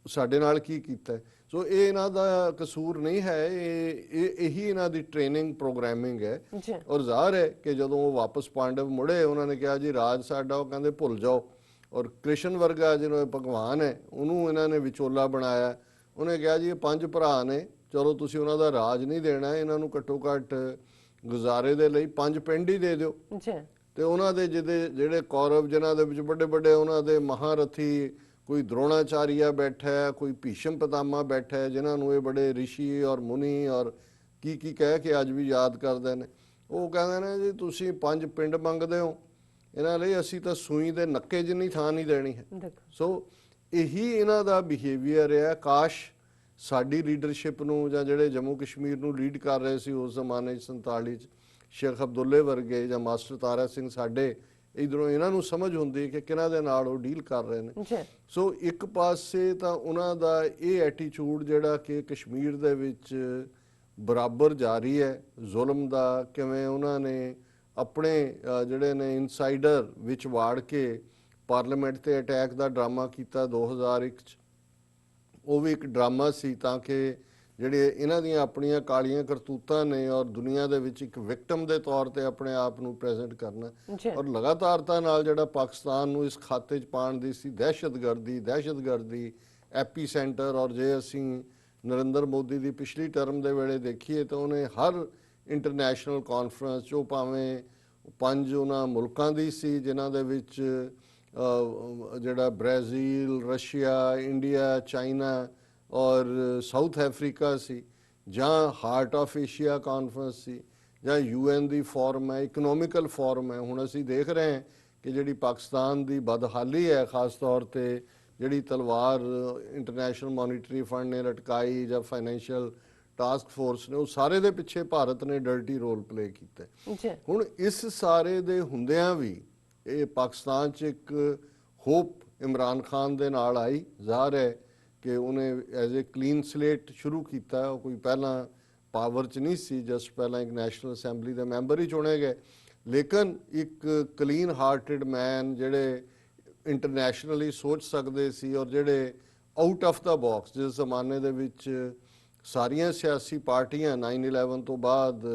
ਸਾਡੇ ਨਾਲ ਕੀ ਕੀਤਾ। ਸੋ ਇਹ ਇਹਨਾਂ ਦਾ ਕਸੂਰ ਨਹੀਂ ਹੈ, ਇਹੀ ਇਹਨਾਂ ਦੀ ਟ੍ਰੇਨਿੰਗ ਪ੍ਰੋਗਰਾਮਿੰਗ ਹੈ। ਔਰ ਜ਼ਾਹਰ ਹੈ ਕਿ ਜਦੋਂ ਉਹ ਵਾਪਸ ਪਾਂਡਵ ਮੁੜੇ, ਉਹਨਾਂ ਨੇ ਕਿਹਾ ਜੀ ਰਾਜ ਸਾਡਾ, ਉਹ ਕਹਿੰਦੇ ਭੁੱਲ ਜਾਓ। ਔਰ ਕ੍ਰਿਸ਼ਨ ਵਰਗਾ ਜਿਹਨੂੰ ਭਗਵਾਨ ਹੈ ਉਹਨੂੰ ਇਹਨਾਂ ਨੇ ਵਿਚੋਲਾ ਬਣਾਇਆ। ਉਹਨੇ ਕਿਹਾ ਜੀ ਇਹ 5 ਭਰਾ ਨੇ, ਚਲੋ ਤੁਸੀਂ ਉਹਨਾਂ ਦਾ ਰਾਜ ਨਹੀਂ ਦੇਣਾ, ਇਹਨਾਂ ਨੂੰ ਘੱਟੋ ਘੱਟ ਗੁਜ਼ਾਰੇ ਦੇ ਲਈ 5 ਪਿੰਡ ਹੀ ਦੇ ਦਿਓ। ਤੇ ਉਹਨਾਂ ਦੇ ਜਿਹੜੇ ਕੌਰਵ ਜਿਨ੍ਹਾਂ ਦੇ ਵਿੱਚ ਵੱਡੇ ਵੱਡੇ ਉਹਨਾਂ ਦੇ ਮਹਾਰਥੀ, ਕੋਈ ਦਰੋਣਾਚਾਰੀਆ ਬੈਠਾ ਹੈ, ਕੋਈ ਭੀਸ਼ਮ ਪਿਤਾਮਾ ਬੈਠਾ ਹੈ, ਜਿਨ੍ਹਾਂ ਨੂੰ ਇਹ ਬੜੇ ਰਿਸ਼ੀ ਔਰ ਮੁਨੀ ਔਰ ਕੀ ਕੀ ਕਹਿ ਕੇ ਅੱਜ ਵੀ ਯਾਦ ਕਰਦੇ ਨੇ। ਉਹ ਕਹਿੰਦੇ ਨੇ ਜੀ ਤੁਸੀਂ 5 ਪਿੰਡ ਮੰਗਦੇ ਹੋ, ਇਹਨਾਂ ਲਈ ਅਸੀਂ ਤਾਂ ਸੂਈ ਦੇ ਨੱਕੇ ਜਿੰਨੀ ਥਾਂ ਨਹੀਂ ਦੇਣੀ ਹੈ। ਸੋ ਇਹੀ ਇਹਨਾਂ ਦਾ ਬਿਹੇਵੀਅਰ ਹੈ। ਕਾਸ਼ ਸਾਡੀ ਲੀਡਰਸ਼ਿਪ ਨੂੰ ਜਾਂ ਜਿਹੜੇ ਜੰਮੂ ਕਸ਼ਮੀਰ ਨੂੰ ਲੀਡ ਕਰ ਰਹੇ ਸੀ ਉਸ ਜ਼ਮਾਨੇ 'ਚ 47 'ਚ ਸ਼ੇਖ ਅਬਦੁੱਲੇ ਵਰਗੇ ਜਾਂ ਮਾਸਟਰ ਤਾਰਾ ਸਿੰਘ ਸਾਡੇ ਇਧਰੋਂ ਇਹਨਾਂ ਨੂੰ ਸਮਝ ਹੁੰਦੀ ਕਿ ਕਿਹਨਾਂ ਦੇ ਨਾਲ ਉਹ ਡੀਲ ਕਰ ਰਹੇ ਨੇ। ਸੋ ਇੱਕ ਪਾਸੇ ਤਾਂ ਉਹਨਾਂ ਦਾ ਇਹ ਐਟੀਟਿਊਡ ਜਿਹੜਾ ਕਿ ਕਸ਼ਮੀਰ ਦੇ ਵਿੱਚ ਬਰਾਬਰ ਜਾਰੀ ਹੈ ਜ਼ੁਲਮ ਦਾ, ਕਿਵੇਂ ਉਹਨਾਂ ਨੇ ਆਪਣੇ ਜਿਹੜੇ ਨੇ ਇਨਸਾਈਡਰ ਵਿੱਚ ਵਾੜ ਕੇ ਪਾਰਲੀਮੈਂਟ ਤੇ ਅਟੈਕ ਦਾ ਡਰਾਮਾ ਕੀਤਾ 2001 'ਚ। ਉਹ ਵੀ ਇੱਕ ਡਰਾਮਾ ਸੀ ਤਾਂ ਕਿ ਜਿਹੜੇ ਇਹਨਾਂ ਦੀਆਂ ਆਪਣੀਆਂ ਕਾਲੀਆਂ ਕਰਤੂਤਾਂ ਨੇ ਔਰ ਦੁਨੀਆ ਦੇ ਵਿੱਚ ਇੱਕ ਵਿਕਟਮ ਦੇ ਤੌਰ ਤੇ ਆਪਣੇ ਆਪ ਨੂੰ ਪ੍ਰੈਜ਼ੈਂਟ ਕਰਨਾ, ਔਰ ਲਗਾਤਾਰਤਾ ਨਾਲ ਜਿਹੜਾ ਪਾਕਿਸਤਾਨ ਨੂੰ ਇਸ ਖਾਤੇ 'ਚ ਪਾਉਣ ਦੀ ਸੀ ਦਹਿਸ਼ਤਗਰਦੀ ਐਪੀ ਸੈਂਟਰ। ਔਰ ਜੇ ਅਸੀਂ ਨਰਿੰਦਰ ਮੋਦੀ ਦੀ ਪਿਛਲੀ ਟਰਮ ਦੇ ਵੇਲੇ ਦੇਖੀਏ ਤਾਂ ਉਹਨੇ ਹਰ ਇੰਟਰਨੈਸ਼ਨਲ ਕਾਨਫਰੰਸ 'ਚ, ਉਹ ਭਾਵੇਂ 5 ਉਹਨਾਂ ਮੁਲਕਾਂ ਦੀ ਸੀ ਜਿਨ੍ਹਾਂ ਦੇ ਵਿੱਚ ਜਿਹੜਾ ਬ੍ਰਾਜ਼ੀਲ, ਰਸ਼ੀਆ, ਇੰਡੀਆ, ਚਾਈਨਾ ਔਰ ਸਾਊਥ ਅਫਰੀਕਾ ਸੀ, ਜਾਂ ਹਾਰਟ ਆਫ ਏਸ਼ੀਆ ਕਾਨਫਰੰਸ ਸੀ, ਜਾਂ UN ਦੀ ਫੋਰਮ ਹੈ, ਇਕਨੋਮਿਕਲ ਫੋਰਮ ਹੈ। ਹੁਣ ਅਸੀਂ ਦੇਖ ਰਹੇ ਹਾਂ ਕਿ ਜਿਹੜੀ ਪਾਕਿਸਤਾਨ ਦੀ ਬਦਹਾਲੀ ਹੈ, ਖਾਸ ਤੌਰ ਤੇ ਜਿਹੜੀ ਤਲਵਾਰ ਇੰਟਰਨੈਸ਼ਨਲ ਮੋਨੀਟਰੀ ਫੰਡ ਨੇ ਲਟਕਾਈ ਜਾਂ ਫਾਈਨੈਂਸ਼ੀਅਲ ਟਾਸਕ ਫੋਰਸ ਨੇ, ਉਹ ਸਾਰੇ ਦੇ ਪਿੱਛੇ ਭਾਰਤ ਨੇ ਡਰਟੀ ਰੋਲ ਪਲੇ ਕੀਤਾ। ਹੁਣ ਇਸ ਸਾਰੇ ਦੇ ਹੁੰਦਿਆਂ ਵੀ ਇਹ ਪਾਕਿਸਤਾਨ 'ਚ ਇੱਕ ਹੋਪ ਇਮਰਾਨ ਖਾਨ ਦੇ ਨਾਲ ਆਈ। ਜ਼ਾਹਰ ਹੈ ਕਿ ਉਹਨੇ ਐਜ਼ ਏ ਕਲੀਨ ਸਲੇਟ ਸ਼ੁਰੂ ਕੀਤਾ। ਉਹ ਕੋਈ ਪਹਿਲਾਂ ਪਾਵਰ 'ਚ ਨਹੀਂ ਸੀ, ਜਸਟ ਪਹਿਲਾਂ ਇੱਕ ਨੈਸ਼ਨਲ ਅਸੈਂਬਲੀ ਦੇ ਮੈਂਬਰ ਹੀ ਚੁਣੇ ਗਏ, ਲੇਕਿਨ ਇੱਕ ਕਲੀਨ ਹਾਰਟਡ ਮੈਨ ਜਿਹੜੇ ਇੰਟਰਨੈਸ਼ਨਲੀ ਸੋਚ ਸਕਦੇ ਸੀ ਔਰ ਜਿਹੜੇ ਆਊਟ ਆਫ ਦਾ ਬਾਕਸ, ਜਿਸ ਜ਼ਮਾਨੇ ਦੇ ਵਿੱਚ ਸਾਰੀਆਂ ਸਿਆਸੀ ਪਾਰਟੀਆਂ 9/11 ਤੋਂ ਬਾਅਦ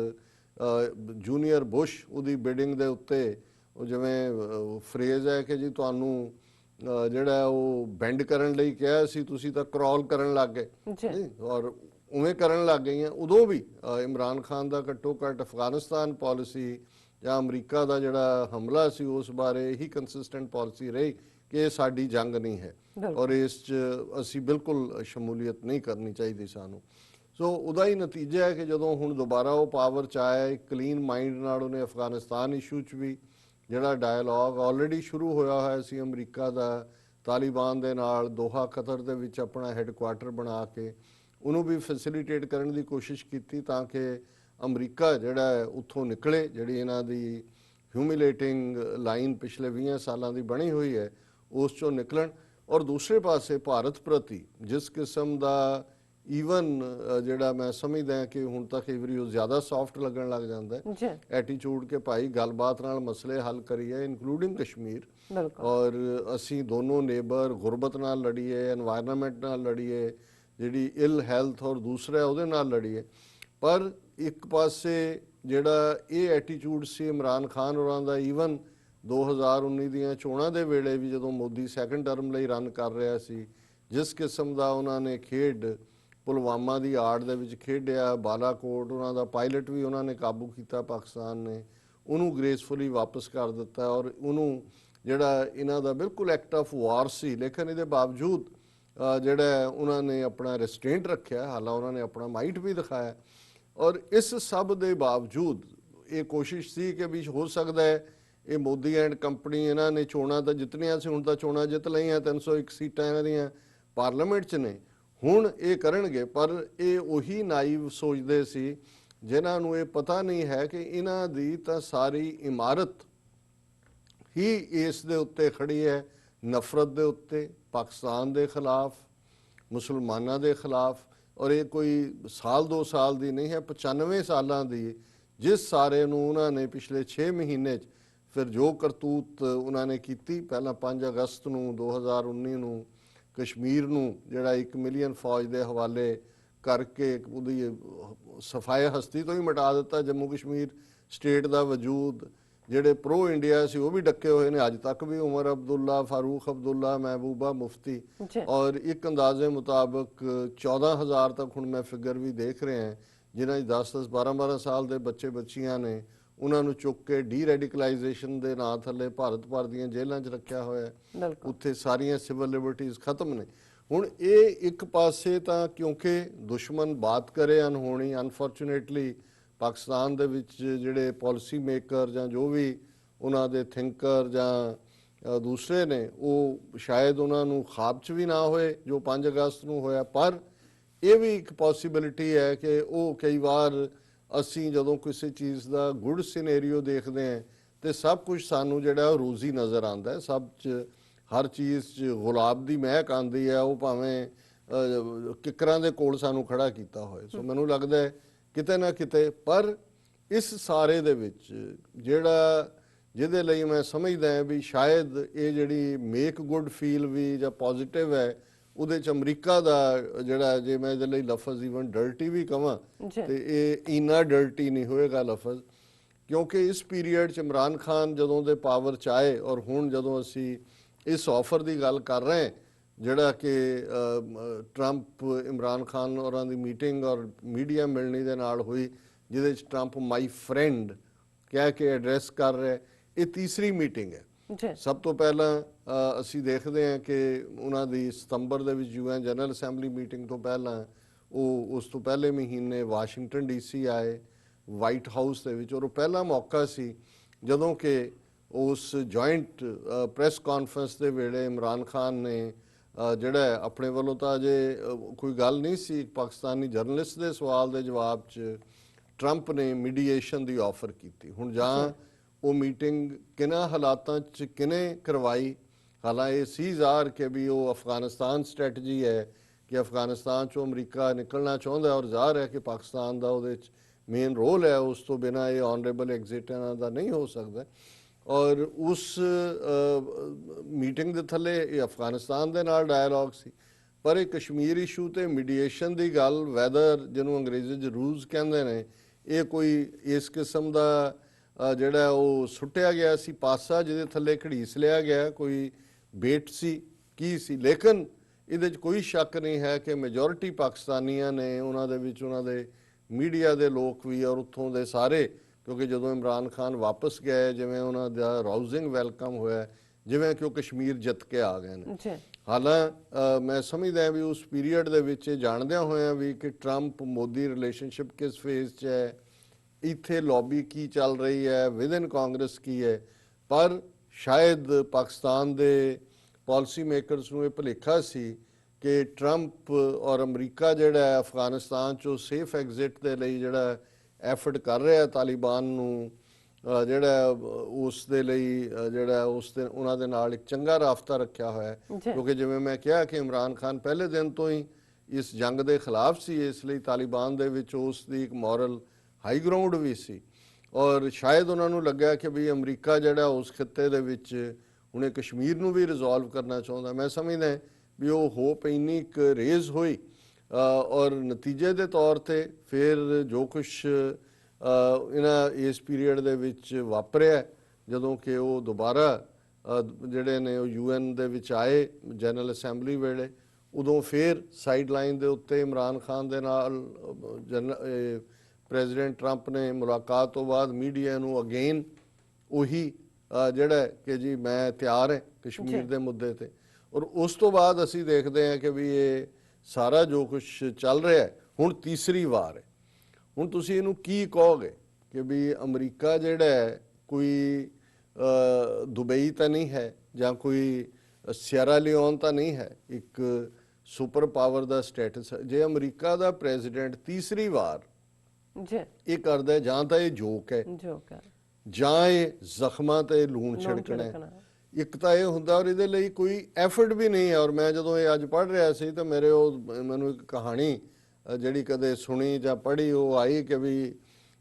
ਜੂਨੀਅਰ ਬੁਸ਼ ਉਹਦੀ ਬਿਡਿੰਗ ਦੇ ਉੱਤੇ, ਉਹ ਜਿਵੇਂ ਫਰੇਜ਼ ਹੈ ਕਿ ਜੀ ਤੁਹਾਨੂੰ ਜਿਹੜਾ ਉਹ ਬੈਂਡ ਕਰਨ ਲਈ ਕਿਹਾ ਸੀ, ਤੁਸੀਂ ਤਾਂ ਕ੍ਰੋਲ ਕਰਨ ਲੱਗ ਗਏ ਔਰ ਉਵੇਂ ਕਰਨ ਲੱਗ ਗਈਆਂ। ਉਦੋਂ ਵੀ ਇਮਰਾਨ ਖਾਨ ਦਾ ਘੱਟੋ ਘੱਟ ਅਫਗਾਨਿਸਤਾਨ ਪਾਲਿਸੀ ਜਾਂ ਅਮਰੀਕਾ ਦਾ ਜਿਹੜਾ ਹਮਲਾ ਸੀ ਉਸ ਬਾਰੇ ਹੀ ਕੰਸਿਸਟੈਂਟ ਪਾਲਿਸੀ ਰਹੀ ਕਿ ਇਹ ਸਾਡੀ ਜੰਗ ਨਹੀਂ ਹੈ ਔਰ ਇਸ 'ਚ ਅਸੀਂ ਬਿਲਕੁਲ ਸ਼ਮੂਲੀਅਤ ਨਹੀਂ ਕਰਨੀ ਚਾਹੀਦੀ ਸਾਨੂੰ। ਸੋ ਉਹਦਾ ਹੀ ਨਤੀਜਾ ਹੈ ਕਿ ਜਦੋਂ ਹੁਣ ਦੁਬਾਰਾ ਉਹ ਪਾਵਰ 'ਚ ਆਇਆ, ਇੱਕ ਕਲੀਨ ਮਾਈਂਡ ਨਾਲ ਉਹਨੇ ਅਫਗਾਨਿਸਤਾਨ ਇਸ਼ੂ 'ਚ ਵੀ ਜਿਹੜਾ ਡਾਇਲੌਗ ਆਲਰੇਡੀ ਸ਼ੁਰੂ ਹੋਇਆ ਹੋਇਆ ਸੀ ਅਮਰੀਕਾ ਦਾ ਤਾਲਿਬਾਨ ਦੇ ਨਾਲ ਦੋਹਾ ਕਤਰ ਦੇ ਵਿੱਚ ਆਪਣਾ ਹੈੱਡਕੁਆਟਰ ਬਣਾ ਕੇ, ਉਹਨੂੰ ਵੀ ਫੈਸਿਲੀਟੇਟ ਕਰਨ ਦੀ ਕੋਸ਼ਿਸ਼ ਕੀਤੀ ਤਾਂ ਕਿ ਅਮਰੀਕਾ ਜਿਹੜਾ ਹੈ ਉੱਥੋਂ ਨਿਕਲੇ, ਜਿਹੜੀ ਇਹਨਾਂ ਦੀ ਹਿਊਮਿਲੇਟਿੰਗ ਲਾਈਨ ਪਿਛਲੇ 20 ਸਾਲਾਂ ਦੀ ਬਣੀ ਹੋਈ ਹੈ ਉਸ 'ਚੋਂ ਨਿਕਲਣ। ਔਰ ਦੂਸਰੇ ਪਾਸੇ ਭਾਰਤ ਪ੍ਰਤੀ ਜਿਸ ਕਿਸਮ ਦਾ ਈਵਨ ਜਿਹੜਾ ਮੈਂ ਸਮਝਦਾ ਕਿ ਹੁਣ ਤੱਕ ਕਈ ਵਾਰੀ ਉਹ ਜ਼ਿਆਦਾ ਸੌਫਟ ਲੱਗਣ ਲੱਗ ਜਾਂਦਾ ਹੈ ਐਟੀਟਿਊਡ ਕਿ ਭਾਈ ਗੱਲਬਾਤ ਨਾਲ ਮਸਲੇ ਹੱਲ ਕਰੀਏ ਇਨਕਲੂਡਿੰਗ ਕਸ਼ਮੀਰ, ਔਰ ਅਸੀਂ ਦੋਨੋਂ ਨੇਬਰ ਗੁਰਬਤ ਨਾਲ ਲੜੀਏ, ਐਨਵਾਇਰਨਮੈਂਟ ਨਾਲ ਲੜੀਏ, ਜਿਹੜੀ ਇਲ ਹੈਲਥ ਔਰ ਦੂਸਰਾ ਉਹਦੇ ਨਾਲ ਲੜੀਏ। ਪਰ ਇੱਕ ਪਾਸੇ ਜਿਹੜਾ ਇਹ ਐਟੀਟਿਊਡ ਸੀ ਇਮਰਾਨ ਖਾਨ ਹੋਰਾਂ ਦਾ, ਈਵਨ 2019 ਦੀਆਂ ਚੋਣਾਂ ਦੇ ਵੇਲੇ ਵੀ ਜਦੋਂ ਮੋਦੀ ਸੈਕੰਡ ਟਰਮ ਲਈ ਰਨ ਕਰ ਰਿਹਾ ਸੀ, ਜਿਸ ਕਿਸਮ ਦਾ ਉਹਨਾਂ ਨੇ ਖੇਡ ਪੁਲਵਾਮਾ ਦੀ ਆੜ ਦੇ ਵਿੱਚ ਖੇਡਿਆ, ਬਾਲਾਕੋਟ ਉਹਨਾਂ ਦਾ ਪਾਇਲਟ ਵੀ ਉਹਨਾਂ ਨੇ ਕਾਬੂ ਕੀਤਾ ਪਾਕਿਸਤਾਨ ਨੇ, ਉਹਨੂੰ ਗ੍ਰੇਸਫੁਲੀ ਵਾਪਸ ਕਰ ਦਿੱਤਾ ਔਰ ਉਹਨੂੰ ਜਿਹੜਾ ਇਹਨਾਂ ਦਾ ਬਿਲਕੁਲ ਐਕਟ ਆਫ ਵਾਰ ਸੀ, ਲੇਕਿਨ ਇਹਦੇ ਬਾਵਜੂਦ ਜਿਹੜਾ ਉਹਨਾਂ ਨੇ ਆਪਣਾ ਰੈਸਟ੍ਰੇਂਟ ਰੱਖਿਆ, ਹਾਲਾਂ ਉਹਨਾਂ ਨੇ ਆਪਣਾ ਮਾਈਟ ਵੀ ਦਿਖਾਇਆ। ਔਰ ਇਸ ਸਭ ਦੇ ਬਾਵਜੂਦ ਇਹ ਕੋਸ਼ਿਸ਼ ਸੀ ਕਿ ਵੀ ਹੋ ਸਕਦਾ ਹੈ ਇਹ ਮੋਦੀ ਐਂਡ ਕੰਪਨੀ, ਇਹਨਾਂ ਨੇ ਚੋਣਾਂ ਤਾਂ ਜਿੱਤਣੀਆਂ ਸੀ, ਹੁਣ ਤਾਂ ਚੋਣਾਂ ਜਿੱਤ ਲਈਆਂ, 301 ਸੀਟਾਂ ਇਹਨਾਂ ਦੀਆਂ ਪਾਰਲੀਮੈਂਟ 'ਚ ਨੇ, ਹੁਣ ਇਹ ਕਰਨਗੇ। ਪਰ ਇਹ ਉਹੀ ਨਾਈਵ ਸੋਚਦੇ ਸੀ ਜਿਨ੍ਹਾਂ ਨੂੰ ਇਹ ਪਤਾ ਨਹੀਂ ਹੈ ਕਿ ਇਹਨਾਂ ਦੀ ਤਾਂ ਸਾਰੀ ਇਮਾਰਤ ਹੀ ਇਸ ਦੇ ਉੱਤੇ ਖੜੀ ਹੈ, ਨਫ਼ਰਤ ਦੇ ਉੱਤੇ, ਪਾਕਿਸਤਾਨ ਦੇ ਖਿਲਾਫ, ਮੁਸਲਮਾਨਾਂ ਦੇ ਖਿਲਾਫ। ਔਰ ਇਹ ਕੋਈ ਸਾਲ 2 ਸਾਲ ਦੀ ਨਹੀਂ ਹੈ, 95 ਸਾਲਾਂ ਦੀ, ਜਿਸ ਸਾਰੇ ਨੂੰ ਉਹਨਾਂ ਨੇ ਪਿਛਲੇ 6 ਮਹੀਨੇ 'ਚ ਫਿਰ ਜੋ ਕਰਤੂਤ ਉਹਨਾਂ ਨੇ ਕੀਤੀ। ਪਹਿਲਾਂ 5 ਅਗਸਤ ਨੂੰ 2019 ਨੂੰ ਕਸ਼ਮੀਰ ਨੂੰ ਜਿਹੜਾ 1 ਮਿਲੀਅਨ ਫੌਜ ਦੇ ਹਵਾਲੇ ਕਰਕੇ ਉਹਦੀ ਸਫਾਈ ਹਸਤੀ ਤੋਂ ਹੀ ਮਿਟਾ ਦਿੱਤਾ, ਜੰਮੂ ਕਸ਼ਮੀਰ ਸਟੇਟ ਦਾ ਵਜੂਦ। ਜਿਹੜੇ ਪ੍ਰੋ ਇੰਡੀਆ ਸੀ ਉਹ ਵੀ ਡੱਕੇ ਹੋਏ ਨੇ ਅੱਜ ਤੱਕ ਵੀ, ਉਮਰ ਅਬਦੁੱਲਾ, ਫਾਰੂਕ ਅਬਦੁੱਲਾ, ਮਹਿਬੂਬਾ ਮੁਫਤੀ। ਔਰ ਇੱਕ ਅੰਦਾਜ਼ੇ ਮੁਤਾਬਕ 14,000 ਤੱਕ ਹੁਣ ਮੈਂ ਫਿਗਰ ਵੀ ਦੇਖ ਰਿਹਾ ਜਿਨ੍ਹਾਂ ਦੀ 10-10, 12-12 ਸਾਲ ਦੇ ਬੱਚੇ ਬੱਚੀਆਂ ਨੇ, ਉਹਨਾਂ ਨੂੰ ਚੁੱਕ ਕੇ ਡੀ ਰੈਡੀਕਲਾਈਜੇਸ਼ਨ ਦੇ ਨਾਂ ਥੱਲੇ ਭਾਰਤ ਭਰ ਦੀਆਂ ਜੇਲ੍ਹਾਂ 'ਚ ਰੱਖਿਆ ਹੋਇਆ। ਉੱਥੇ ਸਾਰੀਆਂ ਸਿਵਲ ਲਿਬਰਟੀਜ਼ ਖਤਮ ਨੇ। ਹੁਣ ਇਹ ਇੱਕ ਪਾਸੇ ਤਾਂ ਕਿਉਂਕਿ ਦੁਸ਼ਮਣ ਬਾਤ ਕਰੇ ਅਨਹੋਣੀ, ਅਨਫੋਰਚੂਨੇਟਲੀ ਪਾਕਿਸਤਾਨ ਦੇ ਵਿੱਚ ਜਿਹੜੇ ਪਾਲਿਸੀ ਮੇਕਰ ਜਾਂ ਜੋ ਵੀ ਉਹਨਾਂ ਦੇ ਥਿੰਕਰ ਜਾਂ ਦੂਸਰੇ ਨੇ, ਉਹ ਸ਼ਾਇਦ ਉਹਨਾਂ ਨੂੰ ਖਾਬ 'ਚ ਵੀ ਨਾ ਹੋਏ ਜੋ 5 ਅਗਸਤ ਨੂੰ ਹੋਇਆ। ਪਰ ਇਹ ਵੀ ਇੱਕ ਪੋਸੀਬਿਲਿਟੀ ਹੈ ਕਿ ਉਹ ਕਈ ਵਾਰ ਅਸੀਂ ਜਦੋਂ ਕਿਸੇ ਚੀਜ਼ ਦਾ ਗੁੱਡ ਸਿਨੈਰੀਓ ਦੇਖਦੇ ਹਾਂ ਤੇ ਸਭ ਕੁਝ ਸਾਨੂੰ ਜਿਹੜਾ ਉਹ ਰੋਜ਼ੀ ਨਜ਼ਰ ਆਉਂਦਾ ਹੈ, ਸਭ 'ਚ ਹਰ ਚੀਜ਼ 'ਚ ਗੁਲਾਬ ਦੀ ਮਹਿਕ ਆਉਂਦੀ ਹੈ, ਉਹ ਭਾਵੇਂ ਕਿੱਕਰਾਂ ਦੇ ਕੋਲ ਸਾਨੂੰ ਖੜਾ ਕੀਤਾ ਹੋਏ। ਸੋ ਮੈਨੂੰ ਲੱਗਦਾ ਹੈ ਕਿਤੇ ਨਾ ਕਿਤੇ, ਪਰ ਇਸ ਸਾਰੇ ਦੇ ਵਿੱਚ ਜਿਹਦੇ ਲਈ ਮੈਂ ਸਮਝਦਾ ਹਾਂ ਵੀ ਸ਼ਾਇਦ ਇਹ ਜਿਹੜੀ ਮੇਕ ਗੁੱਡ ਫੀਲ ਵੀ ਜਾਂ ਪੋਜ਼ਿਟਿਵ ਹੈ, ਉਹਦੇ 'ਚ ਅਮਰੀਕਾ ਦਾ ਜਿਹੜਾ, ਜੇ ਮੈਂ ਇਹਦੇ ਲਈ ਲਫ਼ਜ਼ ਈਵਨ ਡਰਟੀ ਵੀ ਕਵਾਂ ਤੇ ਇਹ ਇੰਨਾ ਡਰਟੀ ਨਹੀਂ ਹੋਏਗਾ ਲਫ਼ਜ਼, ਕਿਉਂਕਿ ਇਸ ਪੀਰੀਅਡ 'ਚ ਇਮਰਾਨ ਖਾਨ ਜਦੋਂ ਦੇ ਪਾਵਰ 'ਚ ਆਏ ਔਰ ਹੁਣ ਜਦੋਂ ਅਸੀਂ ਇਸ ਆਫਰ ਦੀ ਗੱਲ ਕਰ ਰਹੇ ਹਾਂ ਜਿਹੜਾ ਕਿ ਟਰੰਪ ਇਮਰਾਨ ਖਾਨ ਔਰਾਂ ਦੀ ਮੀਟਿੰਗ ਔਰ ਮੀਡੀਆ ਮਿਲਣੀ ਦੇ ਨਾਲ ਹੋਈ, ਜਿਹਦੇ 'ਚ ਟਰੰਪ ਮਾਈ ਫਰੈਂਡ ਕਹਿ ਕੇ ਐਡਰੈਸ ਕਰ ਰਿਹਾ, ਇਹ ਤੀਸਰੀ ਮੀਟਿੰਗ ਹੈ। ਸਭ ਤੋਂ ਪਹਿਲਾਂ ਅਸੀਂ ਦੇਖਦੇ ਹਾਂ ਕਿ ਉਹਨਾਂ ਦੀ ਸਤੰਬਰ ਦੇ ਵਿੱਚ UN ਜਨਰਲ ਅਸੈਂਬਲੀ ਮੀਟਿੰਗ ਤੋਂ ਪਹਿਲਾਂ ਉਹ ਉਸ ਤੋਂ ਪਹਿਲੇ ਮਹੀਨੇ ਵਾਸ਼ਿੰਗਟਨ DC ਆਏ ਵਾਈਟ ਹਾਊਸ ਦੇ ਵਿੱਚ, ਔਰ ਉਹ ਪਹਿਲਾ ਮੌਕਾ ਸੀ ਜਦੋਂ ਕਿ ਉਸ ਜੁਆਇੰਟ ਪ੍ਰੈਸ ਕਾਨਫਰੰਸ ਦੇ ਵੇਲੇ ਇਮਰਾਨ ਖਾਨ ਨੇ ਜਿਹੜਾ ਆਪਣੇ ਵੱਲੋਂ ਤਾਂ ਅਜੇ ਕੋਈ ਗੱਲ ਨਹੀਂ ਸੀ, ਪਾਕਿਸਤਾਨੀ ਜਰਨਲਿਸਟ ਦੇ ਸਵਾਲ ਦੇ ਜਵਾਬ 'ਚ ਟਰੰਪ ਨੇ ਮੀਡੀਏਸ਼ਨ ਦੀ ਆਫਰ ਕੀਤੀ। ਹੁਣ ਜਾਂ ਉਹ ਮੀਟਿੰਗ ਕਿਹਨਾਂ ਹਾਲਾਤਾਂ 'ਚ ਕਿਹਨੇ ਕਰਵਾਈ, ਹਾਲਾਂਕਿ ਇਹ ਸੀ ਜ਼ਾਹਰ ਕਿ ਵੀ ਉਹ ਅਫਗਾਨਿਸਤਾਨ ਸਟ੍ਰੈਟਜੀ ਹੈ ਕਿ ਅਫਗਾਨਿਸਤਾਨ 'ਚੋਂ ਅਮਰੀਕਾ ਨਿਕਲਣਾ ਚਾਹੁੰਦਾ, ਔਰ ਜ਼ਾਹਰ ਹੈ ਕਿ ਪਾਕਿਸਤਾਨ ਦਾ ਉਹਦੇ 'ਚ ਮੇਨ ਰੋਲ ਹੈ, ਉਸ ਤੋਂ ਬਿਨਾਂ ਇਹ ਆਨਰੇਬਲ ਐਗਜ਼ਿਟ ਇਹਨਾਂ ਦਾ ਨਹੀਂ ਹੋ ਸਕਦਾ। ਔਰ ਉਸ ਮੀਟਿੰਗ ਦੇ ਥੱਲੇ ਇਹ ਅਫਗਾਨਿਸਤਾਨ ਦੇ ਨਾਲ ਡਾਇਲੌਗ ਸੀ, ਪਰ ਇਹ ਕਸ਼ਮੀਰ ਇਸ਼ੂ ਤੇ ਮੀਡੀਏਸ਼ਨ ਦੀ ਗੱਲ, ਵੈਦਰ ਜਿਹਨੂੰ ਅੰਗਰੇਜ਼ੀ 'ਚ ਰੂਜ਼ ਕਹਿੰਦੇ ਨੇ, ਇਹ ਕੋਈ ਇਸ ਕਿਸਮ ਦਾ ਜਿਹੜਾ ਉਹ ਸੁੱਟਿਆ ਗਿਆ ਸੀ ਪਾਸਾ ਜਿਹਦੇ ਥੱਲੇ ਘੜੀਸ ਲਿਆ ਗਿਆ, ਕੋਈ ਬੇਟ ਸੀ ਕੀ ਸੀ। ਲੇਕਿਨ ਇਹਦੇ 'ਚ ਕੋਈ ਸ਼ੱਕ ਨਹੀਂ ਹੈ ਕਿ ਮੈਜੋਰਿਟੀ ਪਾਕਿਸਤਾਨੀਆਂ ਨੇ, ਉਹਨਾਂ ਦੇ ਵਿੱਚ ਉਹਨਾਂ ਦੇ ਮੀਡੀਆ ਦੇ ਲੋਕ ਵੀ ਔਰ ਉੱਥੋਂ ਦੇ ਸਾਰੇ, ਕਿਉਂਕਿ ਜਦੋਂ ਇਮਰਾਨ ਖਾਨ ਵਾਪਸ ਗਏ ਜਿਵੇਂ ਉਹਨਾਂ ਦਾ ਰਾਊਜ਼ਿੰਗ ਵੈਲਕਮ ਹੋਇਆ, ਜਿਵੇਂ ਕਿ ਉਹ ਕਸ਼ਮੀਰ ਜਿੱਤ ਕੇ ਆ ਗਏ ਨੇ। ਹਾਲਾਂ ਮੈਂ ਸਮਝਦਾ ਵੀ ਉਸ ਪੀਰੀਅਡ ਦੇ ਵਿੱਚ ਜਾਣਦਿਆਂ ਹੋਇਆਂ ਵੀ ਕਿ ਟਰੰਪ ਮੋਦੀ ਰਿਲੇਸ਼ਨਸ਼ਿਪ ਕਿਸ ਫੇਜ਼ 'ਚ ਹੈ, ਇੱਥੇ ਲੌਬੀ ਕੀ ਚੱਲ ਰਹੀ ਹੈ, ਵਿਦਨ ਕਾਂਗਰਸ ਕੀ ਹੈ, ਪਰ ਸ਼ਾਇਦ ਪਾਕਿਸਤਾਨ ਦੇ ਪਾਲਿਸੀ ਮੇਕਰਸ ਨੂੰ ਇਹ ਭੁਲੇਖਾ ਸੀ ਕਿ ਟਰੰਪ ਔਰ ਅਮਰੀਕਾ ਜਿਹੜਾ ਹੈ ਅਫਗਾਨਿਸਤਾਨ 'ਚੋਂ ਸੇਫ ਐਗਜ਼ਿਟ ਦੇ ਲਈ ਜਿਹੜਾ ਐਫਰਟ ਕਰ ਰਿਹਾ ਤਾਲਿਬਾਨ ਨੂੰ ਜਿਹੜਾ ਉਸ ਦੇ ਲਈ ਜਿਹੜਾ ਉਸ ਦੇ ਉਹਨਾਂ ਦੇ ਨਾਲ ਇੱਕ ਚੰਗਾ ਰਾਬਤਾ ਰੱਖਿਆ ਹੋਇਆ, ਕਿਉਂਕਿ ਜਿਵੇਂ ਮੈਂ ਕਿਹਾ ਕਿ ਇਮਰਾਨ ਖਾਨ ਪਹਿਲੇ ਦਿਨ ਤੋਂ ਹੀ ਇਸ ਜੰਗ ਦੇ ਖਿਲਾਫ ਸੀ, ਇਸ ਲਈ ਤਾਲਿਬਾਨ ਦੇ ਵਿੱਚ ਉਸ ਦੀ ਇੱਕ ਮੋਰਲ ਹਾਈ ਗਰਾਊਂਡ ਵੀ ਸੀ, ਔਰ ਸ਼ਾਇਦ ਉਹਨਾਂ ਨੂੰ ਲੱਗਿਆ ਕਿ ਵੀ ਅਮਰੀਕਾ ਜਿਹੜਾ ਉਸ ਖਿੱਤੇ ਦੇ ਵਿੱਚ ਹੁਣੇ ਕਸ਼ਮੀਰ ਨੂੰ ਵੀ ਰਿਜ਼ੋਲਵ ਕਰਨਾ ਚਾਹੁੰਦਾ। ਮੈਂ ਸਮਝਦਾ ਵੀ ਉਹ ਹੋਪ ਇੰਨੀ ਇੱਕ ਰੇਜ਼ ਹੋਈ ਔਰ ਨਤੀਜੇ ਦੇ ਤੌਰ ਤੇ ਫਿਰ ਜੋ ਕੁਛ ਇਹਨਾਂ ਇਸ ਪੀਰੀਅਡ ਦੇ ਵਿੱਚ ਵਾਪਰਿਆ, ਜਦੋਂ ਕਿ ਉਹ ਦੁਬਾਰਾ ਜਿਹੜੇ ਨੇ ਉਹ UN ਦੇ ਵਿੱਚ ਆਏ ਜਨਰਲ ਅਸੈਂਬਲੀ ਵੇਲੇ, ਉਦੋਂ ਫਿਰ ਸਾਈਡ ਲਾਈਨ ਦੇ ਉੱਤੇ ਇਮਰਾਨ ਖਾਨ ਦੇ ਨਾਲ ਪ੍ਰੈਜ਼ੀਡੈਂਟ ਟਰੰਪ ਨੇ ਮੁਲਾਕਾਤ ਤੋਂ ਬਾਅਦ ਮੀਡੀਆ ਨੂੰ ਅਗੇਨ ਉਹੀ ਜਿਹੜਾ ਕਿ ਜੀ ਮੈਂ ਤਿਆਰ ਹੈ ਕਸ਼ਮੀਰ ਦੇ ਮੁੱਦੇ ਤੇ, ਔਰ ਉਸ ਤੋਂ ਬਾਅਦ ਅਸੀਂ ਦੇਖਦੇ ਹਾਂ ਕਿ ਵੀ ਇਹ ਸਾਰਾ ਜੋ ਕੁਝ ਚੱਲ ਰਿਹਾ ਹੈ ਹੁਣ ਤੀਸਰੀ ਵਾਰ ਹੈ। ਹੁਣ ਤੁਸੀਂ ਇਹਨੂੰ ਕੀ ਕਹੋਗੇ ਕਿ ਵੀ ਅਮਰੀਕਾ ਜਿਹੜਾ ਹੈ ਕੋਈ ਦੁਬਈ ਤਾਂ ਨਹੀਂ ਹੈ ਜਾਂ ਕੋਈ ਸੀਅਰਾ ਲਿਓਨ ਤਾਂ ਨਹੀਂ ਹੈ, ਇੱਕ ਸੁਪਰ ਪਾਵਰ ਦਾ ਸਟੇਟਸ। ਜੇ ਅਮਰੀਕਾ ਦਾ ਪ੍ਰੈਜ਼ੀਡੈਂਟ ਤੀਸਰੀ ਵਾਰ ਇਹ ਕਰਦਾ, ਜਾਂ ਤਾਂ ਇਹ ਜੋਕ ਹੈ ਜਾਂ ਇਹ ਜ਼ਖਮਾਂ ਤੇ ਲੂਣ ਛਿੜਕਣਾ ਹੈ। ਇੱਕ ਤਾਂ ਇਹ ਹੁੰਦਾ ਔਰ ਇਹਦੇ ਲਈ ਕੋਈ ਐਫਰਟ ਵੀ ਨਹੀਂ ਹੈ। ਔਰ ਮੈਂ ਜਦੋਂ ਇਹ ਅੱਜ ਪੜ੍ਹ ਰਿਹਾ ਸੀ ਤਾਂ ਮੈਨੂੰ ਇੱਕ ਕਹਾਣੀ ਜਿਹੜੀ ਕਦੇ ਸੁਣੀ ਜਾਂ ਪੜ੍ਹੀ ਉਹ ਆਈ ਕਿ ਵੀ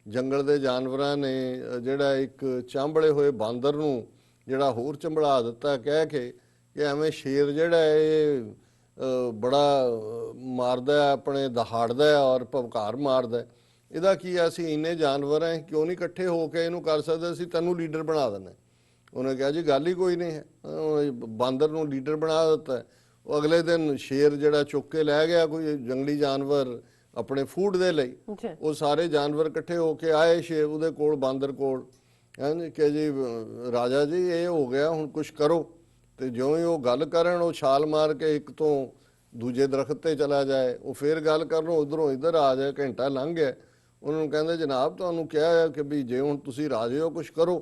ਜੰਗਲ ਦੇ ਜਾਨਵਰਾਂ ਨੇ ਜਿਹੜਾ ਇੱਕ ਚਾਂਬਲੇ ਹੋਏ ਬਾਂਦਰ ਨੂੰ ਜਿਹੜਾ ਹੋਰ ਚੰਬੜਾ ਦਿੱਤਾ, ਕਹਿ ਕੇ ਕਿ ਐਵੇਂ ਸ਼ੇਰ ਜਿਹੜਾ ਇਹ ਬੜਾ ਮਾਰਦਾ, ਆਪਣੇ ਦਹਾੜਦਾ ਔਰ ਭਵਕਾਰ ਮਾਰਦਾ, ਇਹਦਾ ਕੀ ਆ, ਅਸੀਂ ਇੰਨੇ ਜਾਨਵਰ ਹੈ ਕਿਉਂ ਨਹੀਂ ਇਕੱਠੇ ਹੋ ਕੇ ਇਹਨੂੰ ਕਰ ਸਕਦੇ, ਅਸੀਂ ਤੈਨੂੰ ਲੀਡਰ ਬਣਾ ਦਿੰਦੇ। ਉਹਨੇ ਕਿਹਾ ਜੀ ਗੱਲ ਹੀ ਕੋਈ ਨਹੀਂ ਹੈ, ਬਾਂਦਰ ਨੂੰ ਲੀਡਰ ਬਣਾ ਦਿੱਤਾ। ਉਹ ਅਗਲੇ ਦਿਨ ਸ਼ੇਰ ਜਿਹੜਾ ਚੁੱਕ ਕੇ ਲੈ ਗਿਆ ਕੋਈ ਜੰਗਲੀ ਜਾਨਵਰ ਆਪਣੇ ਫੂਡ ਦੇ ਲਈ, ਉਹ ਸਾਰੇ ਜਾਨਵਰ ਇਕੱਠੇ ਹੋ ਕੇ ਆਏ ਸ਼ੇਰ ਉਹਦੇ ਕੋਲ, ਬਾਂਦਰ ਕੋਲ, ਹਾਂਜੀ ਕਿ ਜੀ ਰਾਜਾ ਜੀ ਇਹ ਹੋ ਗਿਆ, ਹੁਣ ਕੁਛ ਕਰੋ। ਤੇ ਜਿਉਂ ਹੀ ਉਹ ਗੱਲ ਕਰਨ, ਉਹ ਛਾਲ ਮਾਰ ਕੇ ਇੱਕ ਤੋਂ ਦੂਜੇ ਦਰਖਤ ਤੇ ਚਲਾ ਜਾਏ, ਉਹ ਫੇਰ ਗੱਲ ਕਰਨ ਉਧਰੋਂ ਇੱਧਰ ਆ ਜਾਏ, ਘੰਟਾ ਲੰਘ ਗਿਆ। ਉਹਨਾਂ ਨੂੰ ਕਹਿੰਦੇ ਜਨਾਬ ਤੁਹਾਨੂੰ ਕਿਹਾ ਹੈ ਕਿ ਵੀ ਜੇ ਹੁਣ ਤੁਸੀਂ ਰਾਜੇ ਹੋ ਕੁਛ ਕਰੋ।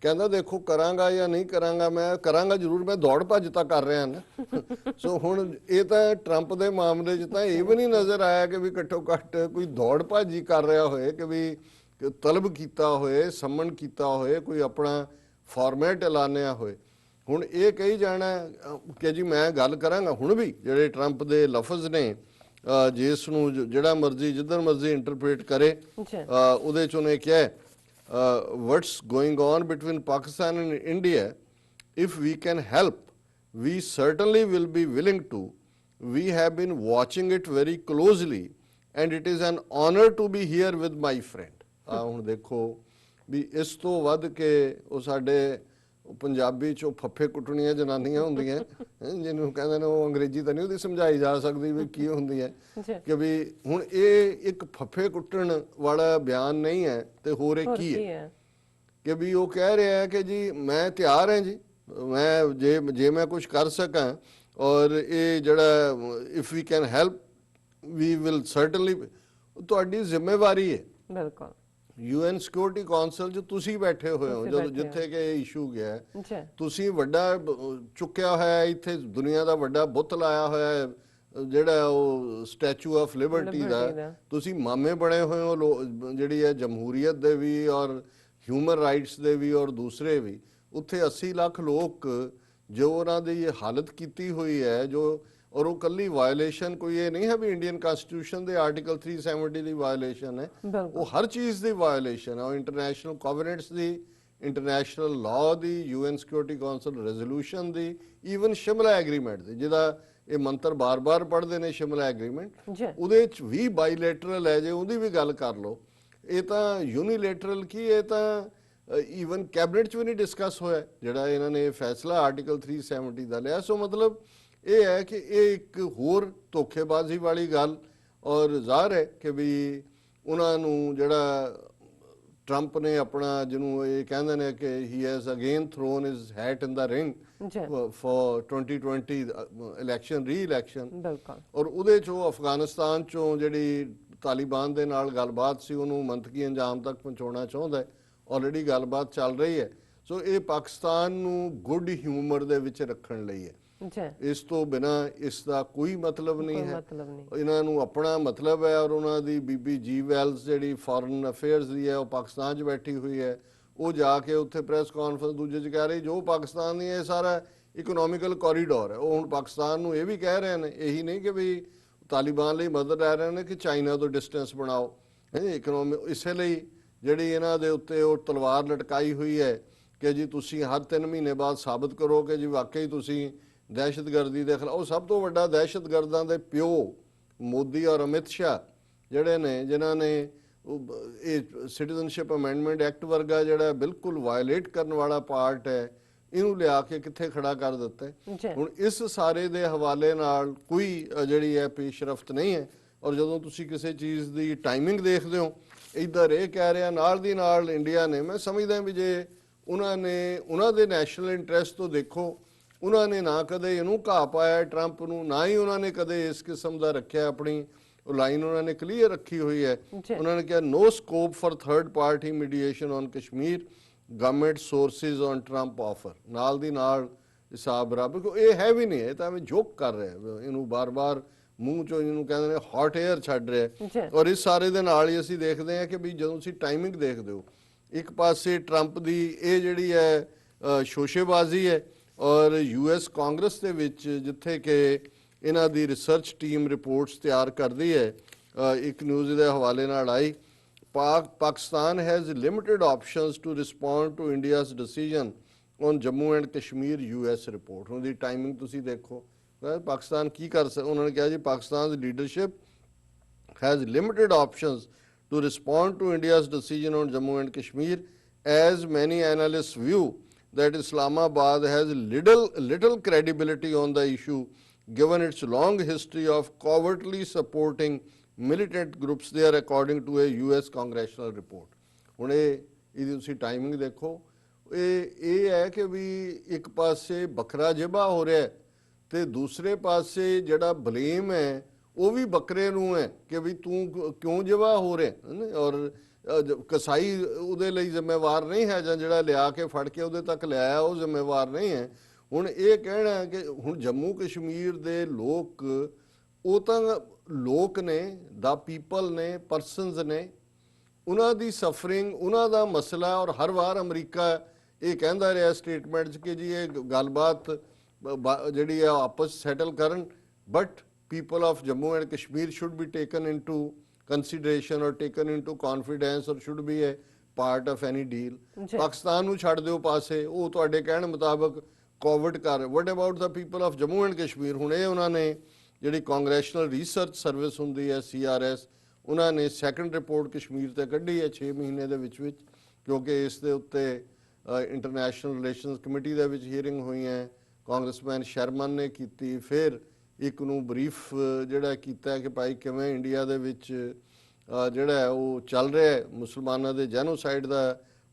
ਕਹਿੰਦਾ ਦੇਖੋ ਕਰਾਂਗਾ ਜਾਂ ਨਹੀਂ ਕਰਾਂਗਾ, ਮੈਂ ਕਰਾਂਗਾ ਜ਼ਰੂਰ, ਮੈਂ ਦੌੜ ਭੱਜ ਤਾਂ ਕਰ ਰਿਹਾ ਨਾ। ਸੋ ਹੁਣ ਇਹ ਤਾਂ ਟਰੰਪ ਦੇ ਮਾਮਲੇ 'ਚ ਤਾਂ ਇਹ ਵੀ ਨਹੀਂ ਨਜ਼ਰ ਆਇਆ ਕਿ ਵੀ ਘੱਟੋ ਘੱਟ ਕੋਈ ਦੌੜ ਭੱਜ ਹੀ ਕਰ ਰਿਹਾ ਹੋਏ, ਕਿ ਵੀ ਤਲਬ ਕੀਤਾ ਹੋਏ, ਸੰਮਨ ਕੀਤਾ ਹੋਏ, ਕੋਈ ਆਪਣਾ ਫਾਰਮੈਟ ਐਲਾਨਿਆ ਹੋਏ। ਹੁਣ ਇਹ ਕਹੀ ਜਾਣਾ ਕਿ ਜੀ ਮੈਂ ਗੱਲ ਕਰਾਂਗਾ, ਹੁਣ ਵੀ ਜਿਹੜੇ ਟਰੰਪ ਦੇ ਲਫ਼ਜ਼ ਨੇ ਜਿਸ ਨੂੰ ਜਿਹੜਾ ਮਰਜ਼ੀ ਜਿੱਧਰ ਮਰਜ਼ੀ ਇੰਟਰਪ੍ਰੇਟ ਕਰੇ, ਉਹਦੇ 'ਚ ਉਹਨੇ ਕਿਹਾ what's going on between Pakistan and India, if we can help, we certainly will be willing to. We have been watching it very closely and it is an honor to be here with my friend. ਹੁਣ ਦੇਖੋ ਵੀ ਇਸ ਤੋਂ ਵੱਧ ਕੇ ਉਹ ਸਾਡੇ ਪੰਜਾਬੀ 'ਚੋਂ ਫੱਫੇ ਕੁੱਟਣੀਆਂ ਜਨਾਨੀਆਂ ਹੁੰਦੀਆਂ, ਜਿਹਨੂੰ ਕਹਿੰਦੇ ਨੇ, ਉਹ ਅੰਗਰੇਜ਼ੀ ਤਾਂ ਨਹੀਂ ਉਹਦੀ ਸਮਝਾਈ ਜਾ ਸਕਦੀ ਵੀ ਕੀ ਹੁੰਦੀ ਹੈ, ਕਿ ਵੀ ਹੁਣ ਇਹ ਇੱਕ ਫੱਫੇ ਕੁੱਟਣ ਵਾਲਾ ਬਿਆਨ ਨਹੀਂ ਹੈ, ਤੇ ਹੋਰ ਇਹ ਕੀ ਹੈ ਕਿ ਵੀ ਉਹ ਕਹਿ ਰਿਹਾ ਹੈ ਕਿ ਜੀ ਮੈਂ ਤਿਆਰ ਹਾਂ ਜੀ, ਮੈਂ ਜੇ ਮੈਂ ਕੁਝ ਕਰ ਸਕਾਂ, ਔਰ ਇਹ ਜਿਹੜਾ if we can help we will certainly, ਤੁਹਾਡੀ ਜ਼ਿੰਮੇਵਾਰੀ ਹੈ। ਬਿਲਕੁਲ UN ਸਿਕਿਉਰਿਟੀ ਕਾਉਂਸਲ 'ਚ ਤੁਸੀਂ ਬੈਠੇ ਹੋਏ ਹੋ, ਜਦੋਂ ਜਿੱਥੇ ਕਿ ਇਹ ਇਸ਼ੂ ਗਿਆ, ਤੁਸੀਂ ਵੱਡਾ ਚੁੱਕਿਆ ਹੋਇਆ, ਇੱਥੇ ਦੁਨੀਆ ਦਾ ਵੱਡਾ ਬੁੱਤ ਲਾਇਆ ਹੋਇਆ ਜਿਹੜਾ ਉਹ ਸਟੈਚੂ ਆਫ ਲਿਬਰਟੀ ਦਾ, ਤੁਸੀਂ ਮਾਮੇ ਬਣੇ ਹੋਏ ਹੋ ਜਿਹੜੀ ਹੈ ਜਮਹੂਰੀਅਤ ਦੇ ਵੀ ਔਰ ਹਿਊਮਨ ਰਾਈਟਸ ਦੇ ਵੀ ਔਰ ਦੂਸਰੇ ਵੀ। ਉੱਥੇ 80 ਲੱਖ ਲੋਕ ਜੋ ਉਹਨਾਂ ਦੀ ਹਾਲਤ ਕੀਤੀ ਹੋਈ ਹੈ, ਜੋ ਔਰ ਉਹ ਕੱਲੀ ਵਾਇਲੇਸ਼ਨ ਕੋਈ ਇਹ ਨਹੀਂ ਹੈ ਵੀ ਇੰਡੀਅਨ ਕਨਸਟੀਟਿਊਸ਼ਨ ਦੇ ਆਰਟੀਕਲ 370 ਦੀ ਵਾਇਲੇਸ਼ਨ ਹੈ, ਉਹ ਹਰ ਚੀਜ਼ ਦੀ ਵਾਇਲੇਸ਼ਨ ਹੈ, ਉਹ ਇੰਟਰਨੈਸ਼ਨਲ ਕੋਵੈਨੈਂਟਸ ਦੀ, ਇੰਟਰਨੈਸ਼ਨਲ ਲਾਅ ਦੀ, UN ਸਿਕਿਉਰਿਟੀ ਕਾਉਂਸਲ ਰੈਜ਼ੋਲੂਸ਼ਨ ਦੀ, ਈਵਨ ਸ਼ਿਮਲਾ ਐਗਰੀਮੈਂਟ ਦੀ, ਜਿਹਦਾ ਇਹ ਮੰਤਰ ਬਾਰ-ਬਾਰ ਪੜ੍ਹਦੇ ਨੇ, ਸ਼ਿਮਲਾ ਐਗਰੀਮੈਂਟ, ਉਹਦੇ 'ਚ ਵੀ ਬਾਈਲੇਟਰਲ ਹੈ, ਜੇ ਉਹਦੀ ਵੀ ਗੱਲ ਕਰ ਲਓ। ਇਹ ਤਾਂ ਯੂਨੀਲੇਟਰਲ ਕੀ, ਇਹ ਤਾਂ ਈਵਨ ਕੈਬਨਿਟ 'ਚ ਵੀ ਨਹੀਂ ਡਿਸਕਸ ਹੋਇਆ ਜਿਹੜਾ ਇਹਨਾਂ ਨੇ ਫੈਸਲਾ ਆਰਟੀਕਲ 370 ਦਾ ਲਿਆ। ਸੋ ਮਤਲਬ ਇਹ ਹੈ ਕਿ ਇਹ ਇੱਕ ਹੋਰ ਧੋਖੇਬਾਜ਼ੀ ਵਾਲੀ ਗੱਲ, ਔਰ ਜ਼ਾਹਰ ਹੈ ਕਿ ਵੀ ਉਹਨਾਂ ਨੂੰ ਜਿਹੜਾ ਟਰੰਪ ਨੇ ਆਪਣਾ, ਜਿਹਨੂੰ ਇਹ ਕਹਿੰਦੇ ਨੇ ਕਿ he has again thrown his hat in the ring for 2020 election, reelection, ਔਰ ਉਹਦੇ 'ਚੋਂ ਅਫਗਾਨਿਸਤਾਨ 'ਚੋਂ ਜਿਹੜੀ ਤਾਲਿਬਾਨ ਦੇ ਨਾਲ ਗੱਲਬਾਤ ਸੀ ਉਹਨੂੰ ਮੰਤਕੀ ਅੰਜਾਮ ਤੱਕ ਪਹੁੰਚਾਉਣਾ ਚਾਹੁੰਦਾ ਹੈ। ਆਲਰੇਡੀ ਗੱਲਬਾਤ ਚੱਲ ਰਹੀ ਹੈ। ਸੋ ਇਹ ਪਾਕਿਸਤਾਨ ਨੂੰ ਗੁੱਡ ਹਿਊਮਰ ਦੇ ਵਿੱਚ ਰੱਖਣ ਲਈ ਹੈ, ਇਸ ਤੋਂ ਬਿਨਾ ਇਸ ਦਾ ਕੋਈ ਮਤਲਬ ਨਹੀਂ ਹੈ। ਇਹਨਾਂ ਨੂੰ ਆਪਣਾ ਮਤਲਬ ਹੈ, ਔਰ ਉਹਨਾਂ ਦੀ ਬੀਬੀ ਜੀ ਵੈਲਸ ਜਿਹੜੀ ਫੋਰਨ ਅਫੇਅਰਸ ਦੀ ਹੈ, ਉਹ ਪਾਕਿਸਤਾਨ 'ਚ ਬੈਠੀ ਹੋਈ ਹੈ, ਉਹ ਜਾ ਕੇ ਉੱਥੇ ਪ੍ਰੈਸ ਕਾਨਫਰੰਸ ਦੂਜੇ 'ਚ ਕਹਿ ਰਹੀ ਜੋ ਪਾਕਿਸਤਾਨ ਦੀ ਇਹ ਸਾਰਾ ਇਕਨੋਮਿਕਲ ਕੋਰੀਡੋਰ ਹੈ। ਉਹ ਹੁਣ ਪਾਕਿਸਤਾਨ ਨੂੰ ਇਹ ਵੀ ਕਹਿ ਰਹੇ ਨੇ, ਇਹੀ ਨਹੀਂ ਕਿ ਵੀ ਤਾਲਿਬਾਨ ਲਈ ਮਦਦ ਲੈ ਰਹੇ ਨੇ ਕਿ ਚਾਈਨਾ ਤੋਂ ਡਿਸਟੈਂਸ ਬਣਾਓ, ਇਸੇ ਲਈ ਜਿਹੜੀ ਇਹਨਾਂ ਦੇ ਉੱਤੇ ਉਹ ਤਲਵਾਰ ਲਟਕਾਈ ਹੋਈ ਹੈ ਕਿ ਜੀ ਤੁਸੀਂ ਹਰ 3 ਮਹੀਨੇ ਬਾਅਦ ਸਾਬਤ ਕਰੋ ਕਿ ਜੀ ਵਾਕਈ ਤੁਸੀਂ ਦਹਿਸ਼ਤਗਰਦੀ ਦੇ ਖਿਲਾਫ। ਉਹ ਸਭ ਤੋਂ ਵੱਡਾ ਦਹਿਸ਼ਤਗਰਦਾਂ ਦੇ ਪਿਓ ਮੋਦੀ ਔਰ ਅਮਿਤ ਸ਼ਾਹ ਜਿਹੜੇ ਨੇ, ਜਿਨ੍ਹਾਂ ਨੇ ਇਹ ਸਿਟੀਜ਼ਨਸ਼ਿਪ ਅਮੈਂਡਮੈਂਟ ਐਕਟ ਵਰਗਾ ਜਿਹੜਾ ਬਿਲਕੁਲ ਵਾਇਲੇਟ ਕਰਨ ਵਾਲਾ ਪਾਰਟ ਹੈ, ਇਹਨੂੰ ਲਿਆ ਕੇ ਕਿੱਥੇ ਖੜਾ ਕਰ ਦਿੱਤਾ। ਹੁਣ ਇਸ ਸਾਰੇ ਦੇ ਹਵਾਲੇ ਨਾਲ ਕੋਈ ਜਿਹੜੀ ਹੈ ਪੇਸ਼ਰਫਤ ਨਹੀਂ ਹੈ। ਔਰ ਜਦੋਂ ਤੁਸੀਂ ਕਿਸੇ ਚੀਜ਼ ਦੀ ਟਾਈਮਿੰਗ ਦੇਖਦੇ ਹੋ, ਇੱਧਰ ਇਹ ਕਹਿ ਰਿਹਾ, ਨਾਲ ਦੀ ਨਾਲ ਇੰਡੀਆ ਨੇ, ਮੈਂ ਸਮਝਦਾ ਵੀ ਜੇ ਉਹਨਾਂ ਨੇ ਉਹਨਾਂ ਦੇ ਨੈਸ਼ਨਲ ਇੰਟਰਸਟ ਤੋਂ ਦੇਖੋ, ਉਹਨਾਂ ਨੇ ਨਾ ਕਦੇ ਇਹਨੂੰ ਘਾਹ ਪਾਇਆ ਟਰੰਪ ਨੂੰ, ਨਾ ਹੀ ਉਹਨਾਂ ਨੇ ਕਦੇ ਇਸ ਕਿਸਮ ਦਾ ਰੱਖਿਆ। ਆਪਣੀ ਉਹ ਲਾਈਨ ਉਹਨਾਂ ਨੇ ਕਲੀਅਰ ਰੱਖੀ ਹੋਈ ਹੈ। ਉਹਨਾਂ ਨੇ ਕਿਹਾ no scope for third party mediation on Kashmir, government sources on Trump offer. ਨਾਲ ਦੀ ਨਾਲ ਹਿਸਾਬ ਬਰਾਬਰ, ਕਿਉਂ ਇਹ ਹੈ ਵੀ ਨਹੀਂ, ਇਹ ਤਾਂ ਐਵੇਂ ਜੋਕ ਕਰ ਰਿਹਾ, ਇਹਨੂੰ ਬਾਰ-ਬਾਰ ਮੂੰਹ ਚੋਂ ਇਹਨੂੰ ਕਹਿੰਦੇ ਨੇ ਹੌਟ 에ਅਰ ਛੱਡ ਰਿਹਾ। ਔਰ ਇਸ ਸਾਰੇ ਦੇ ਨਾਲ ਹੀ ਅਸੀਂ ਦੇਖਦੇ ਹਾਂ ਕਿ ਵੀ ਜਦੋਂ ਤੁਸੀਂ ਟਾਈਮਿੰਗ ਦੇਖਦੇ ਹੋ, ਇੱਕ ਪਾਸੇ ਟਰੰਪ ਦੀ ਇਹ ਜਿਹੜੀ ਹੈ ਸ਼ੋਸ਼ੇਬਾਜ਼ੀ ਹੈ, ਔਰ US ਕਾਂਗਰਸ ਦੇ ਵਿੱਚ ਜਿੱਥੇ ਕਿ ਇਹਨਾਂ ਦੀ ਰਿਸਰਚ ਟੀਮ ਰਿਪੋਰਟਸ ਤਿਆਰ ਕਰਦੀ ਹੈ, ਇੱਕ ਨਿਊਜ਼ ਦੇ ਹਵਾਲੇ ਨਾਲ ਆਈ, Pakistan has limited options to respond to India's decision on Jammu and Kashmir, US report। ਹੁਣ ਦੀ ਟਾਈਮਿੰਗ ਤੁਸੀਂ ਦੇਖੋ, ਪਾਕਿਸਤਾਨ ਕੀ ਕਰ ਸਕਦਾ। ਉਹਨਾਂ ਨੇ ਕਿਹਾ ਜੀ ਪਾਕਿਸਤਾਨ ਦੀ leadership has limited options to respond to India's decision on Jammu and Kashmir, as many analysts view that Islamabad has little credibility on the issue given its long history of covertly supporting militant groups there, according to a US congressional report। ਹੁਣ ਇਹਦੀ ਤੁਸੀਂ timing ਦੇਖੋ, ਇਹ ਹੈ ਕਿ ਵੀ ਇੱਕ ਪਾਸੇ ਵੱਖਰਾ ਜਿਹਾ ਹੋ ਰਿਹਾ ਤੇ ਦੂਸਰੇ ਪਾਸੇ ਜਿਹੜਾ ਬਲੇਮ ਹੈ ਉਹ ਵੀ ਬੱਕਰੇ ਨੂੰ ਹੈ ਕਿ ਵੀ ਤੂੰ ਕਿਉਂ ਜਿਹਾ ਹੋ ਰਿਹਾ। ਔਰ ਕਸਾਈ ਉਹਦੇ ਲਈ ਜ਼ਿੰਮੇਵਾਰ ਨਹੀਂ ਹੈ, ਜਾਂ ਜਿਹੜਾ ਲਿਆ ਕੇ ਫੜ ਕੇ ਉਹਦੇ ਤੱਕ ਲਿਆਇਆ ਉਹ ਜ਼ਿੰਮੇਵਾਰ ਨਹੀਂ ਹੈ। ਹੁਣ ਇਹ ਕਹਿਣਾ ਹੈ ਕਿ ਹੁਣ ਜੰਮੂ ਕਸ਼ਮੀਰ ਦੇ ਲੋਕ, ਉਹ ਤਾਂ ਲੋਕ ਨੇ, ਦਾ ਪੀਪਲ ਨੇ, ਪਰਸਨਸ ਨੇ, ਉਹਨਾਂ ਦੀ ਸਫਰਿੰਗ, ਉਹਨਾਂ ਦਾ ਮਸਲਾ। ਔਰ ਹਰ ਵਾਰ ਅਮਰੀਕਾ ਇਹ ਕਹਿੰਦਾ ਰਿਹਾ ਸਟੇਟਮੈਂਟ 'ਚ ਕਿ ਜੀ ਇਹ ਗੱਲਬਾਤ ਜਿਹੜੀ ਆ ਆਪਸ ਸੈਟਲ ਕਰਨ, but people of Jammu and Kashmir should be taken into consideration or taken into confidence or should be a part of any deal. Pakistan ਨੂੰ ਛੱਡ ਦਿਓ ਪਾਸੇ, ਉਹ ਤੁਹਾਡੇ ਕਹਿਣ ਮੁਤਾਬਕ ਕੋਵਿਡ ਕਰ। what about the people of Jammu and Kashmir? ਹੁਣ ਇਹ ਉਹਨਾਂ ਨੇ ਜਿਹੜੀ ਕਾਂਗਰੈਸ਼ਨਲ ਰਿਸਰਚ ਸਰਵਿਸ ਹੁੰਦੀ ਹੈ CRS, ਉਹਨਾਂ ਨੇ ਸੈਕੰਡ ਰਿਪੋਰਟ ਕਸ਼ਮੀਰ ਤੇ ਕੱਢੀ ਹੈ 6 ਮਹੀਨੇ ਦੇ ਵਿੱਚ, ਕਿਉਂਕਿ ਇਸ ਦੇ ਉੱਤੇ ਇੰਟਰਨੈਸ਼ਨਲ ਰਿਲੇਸ਼ਨਸ ਕਮੇਟੀ ਦੇ ਵਿੱਚ ਹੀਅਰਿੰਗ ਹੋਈਆਂ, ਕਾਂਗਰਸਮੈਨ ਸ਼ਰਮਨ ਨੇ ਕੀਤੀ, ਫਿਰ ਇੱਕ ਨੂੰ ਬਰੀਫ ਜਿਹੜਾ ਕੀਤਾ ਕਿ ਭਾਈ ਕਿਵੇਂ ਇੰਡੀਆ ਦੇ ਵਿੱਚ ਜਿਹੜਾ ਉਹ ਚੱਲ ਰਿਹਾ ਮੁਸਲਮਾਨਾਂ ਦੇ ਜੈਨੋਸਾਈਡ ਦਾ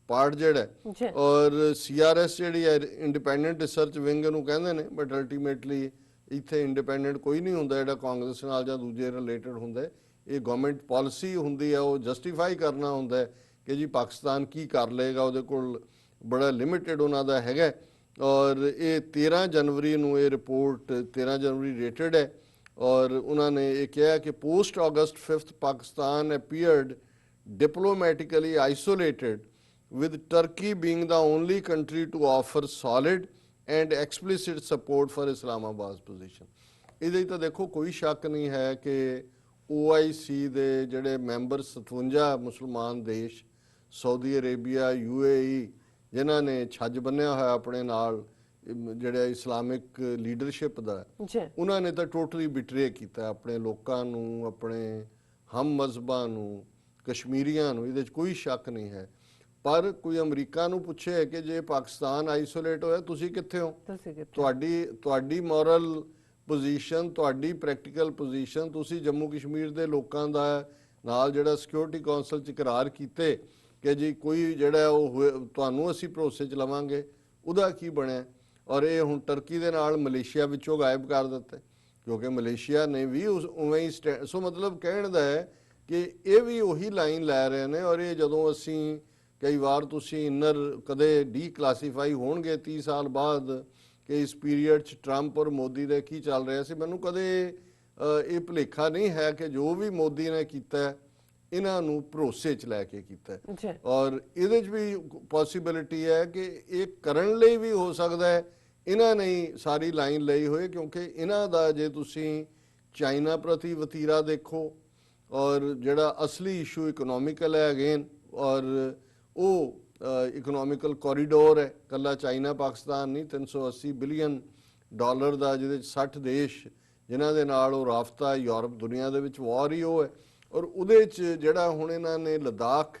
ਪਾਰਟ ਜਿਹੜਾ। ਔਰ CRS ਜਿਹੜੀ ਹੈ ਇੰਡੀਪੈਂਡੈਂਟ ਰਿਸਰਚ ਵਿੰਗ ਨੂੰ ਕਹਿੰਦੇ ਨੇ, ਬਟ ਅਲਟੀਮੇਟਲੀ ਇੱਥੇ ਇੰਡੀਪੈਂਡੈਂਟ ਕੋਈ ਨਹੀਂ ਹੁੰਦਾ ਜਿਹੜਾ ਕਾਂਗਰਸ ਨਾਲ ਜਾਂ ਦੂਜੇ ਰਿਲੇਟਡ ਹੁੰਦਾ। ਇਹ ਗਵਰਨਮੈਂਟ ਪਾਲਿਸੀ ਹੁੰਦੀ ਹੈ, ਉਹ ਜਸਟੀਫਾਈ ਕਰਨਾ ਹੁੰਦਾ ਕਿ ਜੀ ਪਾਕਿਸਤਾਨ ਕੀ ਕਰ ਲਏਗਾ, ਉਹਦੇ ਕੋਲ ਬੜਾ ਲਿਮਿਟਡ ਉਹਨਾਂ ਦਾ ਹੈਗਾ। ਔਰ ਇਹ 13 ਜਨਵਰੀ ਨੂੰ ਇਹ ਰਿਪੋਰਟ 13 ਜਨਵਰੀ ਰੇਟਡ ਹੈ। ਔਰ ਉਹਨਾਂ ਨੇ ਇਹ ਕਿਹਾ ਕਿ post August 5 Pakistan appeared diplomatically isolated with Turkey being the only country to offer solid and explicit support for Islamabad's position. ਇਹਦੇ ਤਾਂ ਦੇਖੋ ਕੋਈ ਸ਼ੱਕ ਨਹੀਂ ਹੈ ਕਿ OIC ਦੇ ਜਿਹੜੇ ਮੈਂਬਰ 57 ਮੁਸਲਮਾਨ ਦੇਸ਼, ਸਾਊਦੀ ਅਰੇਬੀਆ, UAE, ਜਿਨ੍ਹਾਂ ਨੇ ਛੱਜ ਬੰਨਿਆ ਹੋਇਆ ਆਪਣੇ ਨਾਲ ਜਿਹੜਾ ਇਸਲਾਮਿਕ ਲੀਡਰਸ਼ਿਪ ਦਾ, ਉਹਨਾਂ ਨੇ ਤਾਂ ਟੋਟਲੀ ਬਿਟਰੇ ਕੀਤਾ ਆਪਣੇ ਲੋਕਾਂ ਨੂੰ, ਆਪਣੇ ਹਮ ਮਜ਼ਹਬਾਂ ਨੂੰ, ਕਸ਼ਮੀਰੀਆਂ ਨੂੰ। ਇਹਦੇ 'ਚ ਕੋਈ ਸ਼ੱਕ ਨਹੀਂ ਹੈ। ਪਰ ਕੋਈ ਅਮਰੀਕਾ ਨੂੰ ਪੁੱਛੇ ਕਿ ਜੇ ਪਾਕਿਸਤਾਨ ਆਈਸੋਲੇਟ ਹੋਇਆ ਤੁਸੀਂ ਕਿੱਥੇ ਹੋ, ਤੁਹਾਡੀ ਮੋਰਲ ਪੋਜੀਸ਼ਨ, ਤੁਹਾਡੀ ਪ੍ਰੈਕਟੀਕਲ ਪੋਜੀਸ਼ਨ, ਤੁਸੀਂ ਜੰਮੂ ਕਸ਼ਮੀਰ ਦੇ ਲੋਕਾਂ ਦਾ ਨਾਲ ਜਿਹੜਾ ਸਿਕਿਉਰਿਟੀ ਕੌਂਸਲ 'ਚ ਇਕਰਾਰ ਕੀਤੇ ਕਿ ਜੀ ਕੋਈ ਜਿਹੜਾ ਉਹ ਤੁਹਾਨੂੰ ਅਸੀਂ ਭਰੋਸੇ 'ਚ ਲਵਾਂਗੇ, ਉਹਦਾ ਕੀ ਬਣਿਆ? ਔਰ ਇਹ ਹੁਣ ਟਰਕੀ ਦੇ ਨਾਲ ਮਲੇਸ਼ੀਆ ਵਿੱਚੋਂ ਗਾਇਬ ਕਰ ਦਿੱਤੇ, ਕਿਉਂਕਿ ਮਲੇਸ਼ੀਆ ਨੇ ਵੀ ਉਵੇਂ ਹੀ ਸੋ ਮਤਲਬ ਕਹਿਣ ਦਾ ਹੈ ਕਿ ਇਹ ਵੀ ਉਹੀ ਲਾਈਨ ਲੈ ਰਹੇ ਨੇ। ਔਰ ਇਹ ਜਦੋਂ ਅਸੀਂ ਕਈ ਵਾਰ ਤੁਸੀਂ ਇਨਰ ਕਦੇ ਡੀਕਲਾਸੀਫਾਈ ਹੋਣਗੇ 30 ਸਾਲ ਬਾਅਦ ਕਿ ਇਸ ਪੀਰੀਅਡ 'ਚ ਟਰੰਪ ਔਰ ਮੋਦੀ ਦੇ ਕੀ ਚੱਲ ਰਿਹਾ ਸੀ, ਮੈਨੂੰ ਕਦੇ ਇਹ ਭੁਲੇਖਾ ਨਹੀਂ ਹੈ ਕਿ ਜੋ ਵੀ ਮੋਦੀ ਨੇ ਕੀਤਾ ਇਹਨਾਂ ਨੂੰ ਭਰੋਸੇ 'ਚ ਲੈ ਕੇ ਕੀਤਾ। ਔਰ ਇਹਦੇ 'ਚ ਵੀ ਪੋਸੀਬਿਲਿਟੀ ਹੈ ਕਿ ਇਹ ਕਰਨ ਲਈ ਵੀ ਹੋ ਸਕਦਾ ਹੈ ਇਹਨਾਂ ਨੇ ਸਾਰੀ ਲਾਈਨ ਲਈ ਹੋਈ, ਕਿਉਂਕਿ ਇਹਨਾਂ ਦਾ ਜੇ ਤੁਸੀਂ ਚਾਈਨਾ ਪ੍ਰਤੀ ਵਤੀਰਾ ਦੇਖੋ, ਔਰ ਜਿਹੜਾ ਅਸਲੀ ਇਸ਼ੂ ਇਕਨੋਮਿਕਲ ਹੈ ਅਗੇਨ, ਔਰ ਉਹ ਇਕਨੋਮਿਕਲ ਕੋਰੀਡੋਰ ਹੈ, ਕੱਲਾ ਚਾਈਨਾ ਪਾਕਿਸਤਾਨ ਨਹੀਂ, $380 ਬਿਲੀਅਨ ਦਾ, ਜਿਹਦੇ 'ਚ 60 ਦੇਸ਼ ਜਿਨ੍ਹਾਂ ਦੇ ਨਾਲ ਉਹ ਰਾਫਤਾ, ਯੂਰਪ ਦੁਨੀਆ ਦੇ ਵਿੱਚ ਵਾਰ ਹੀ ਉਹ ਹੈ। ਔਰ ਉਹਦੇ 'ਚ ਜਿਹੜਾ ਹੁਣ ਇਹਨਾਂ ਨੇ ਲਦਾਖ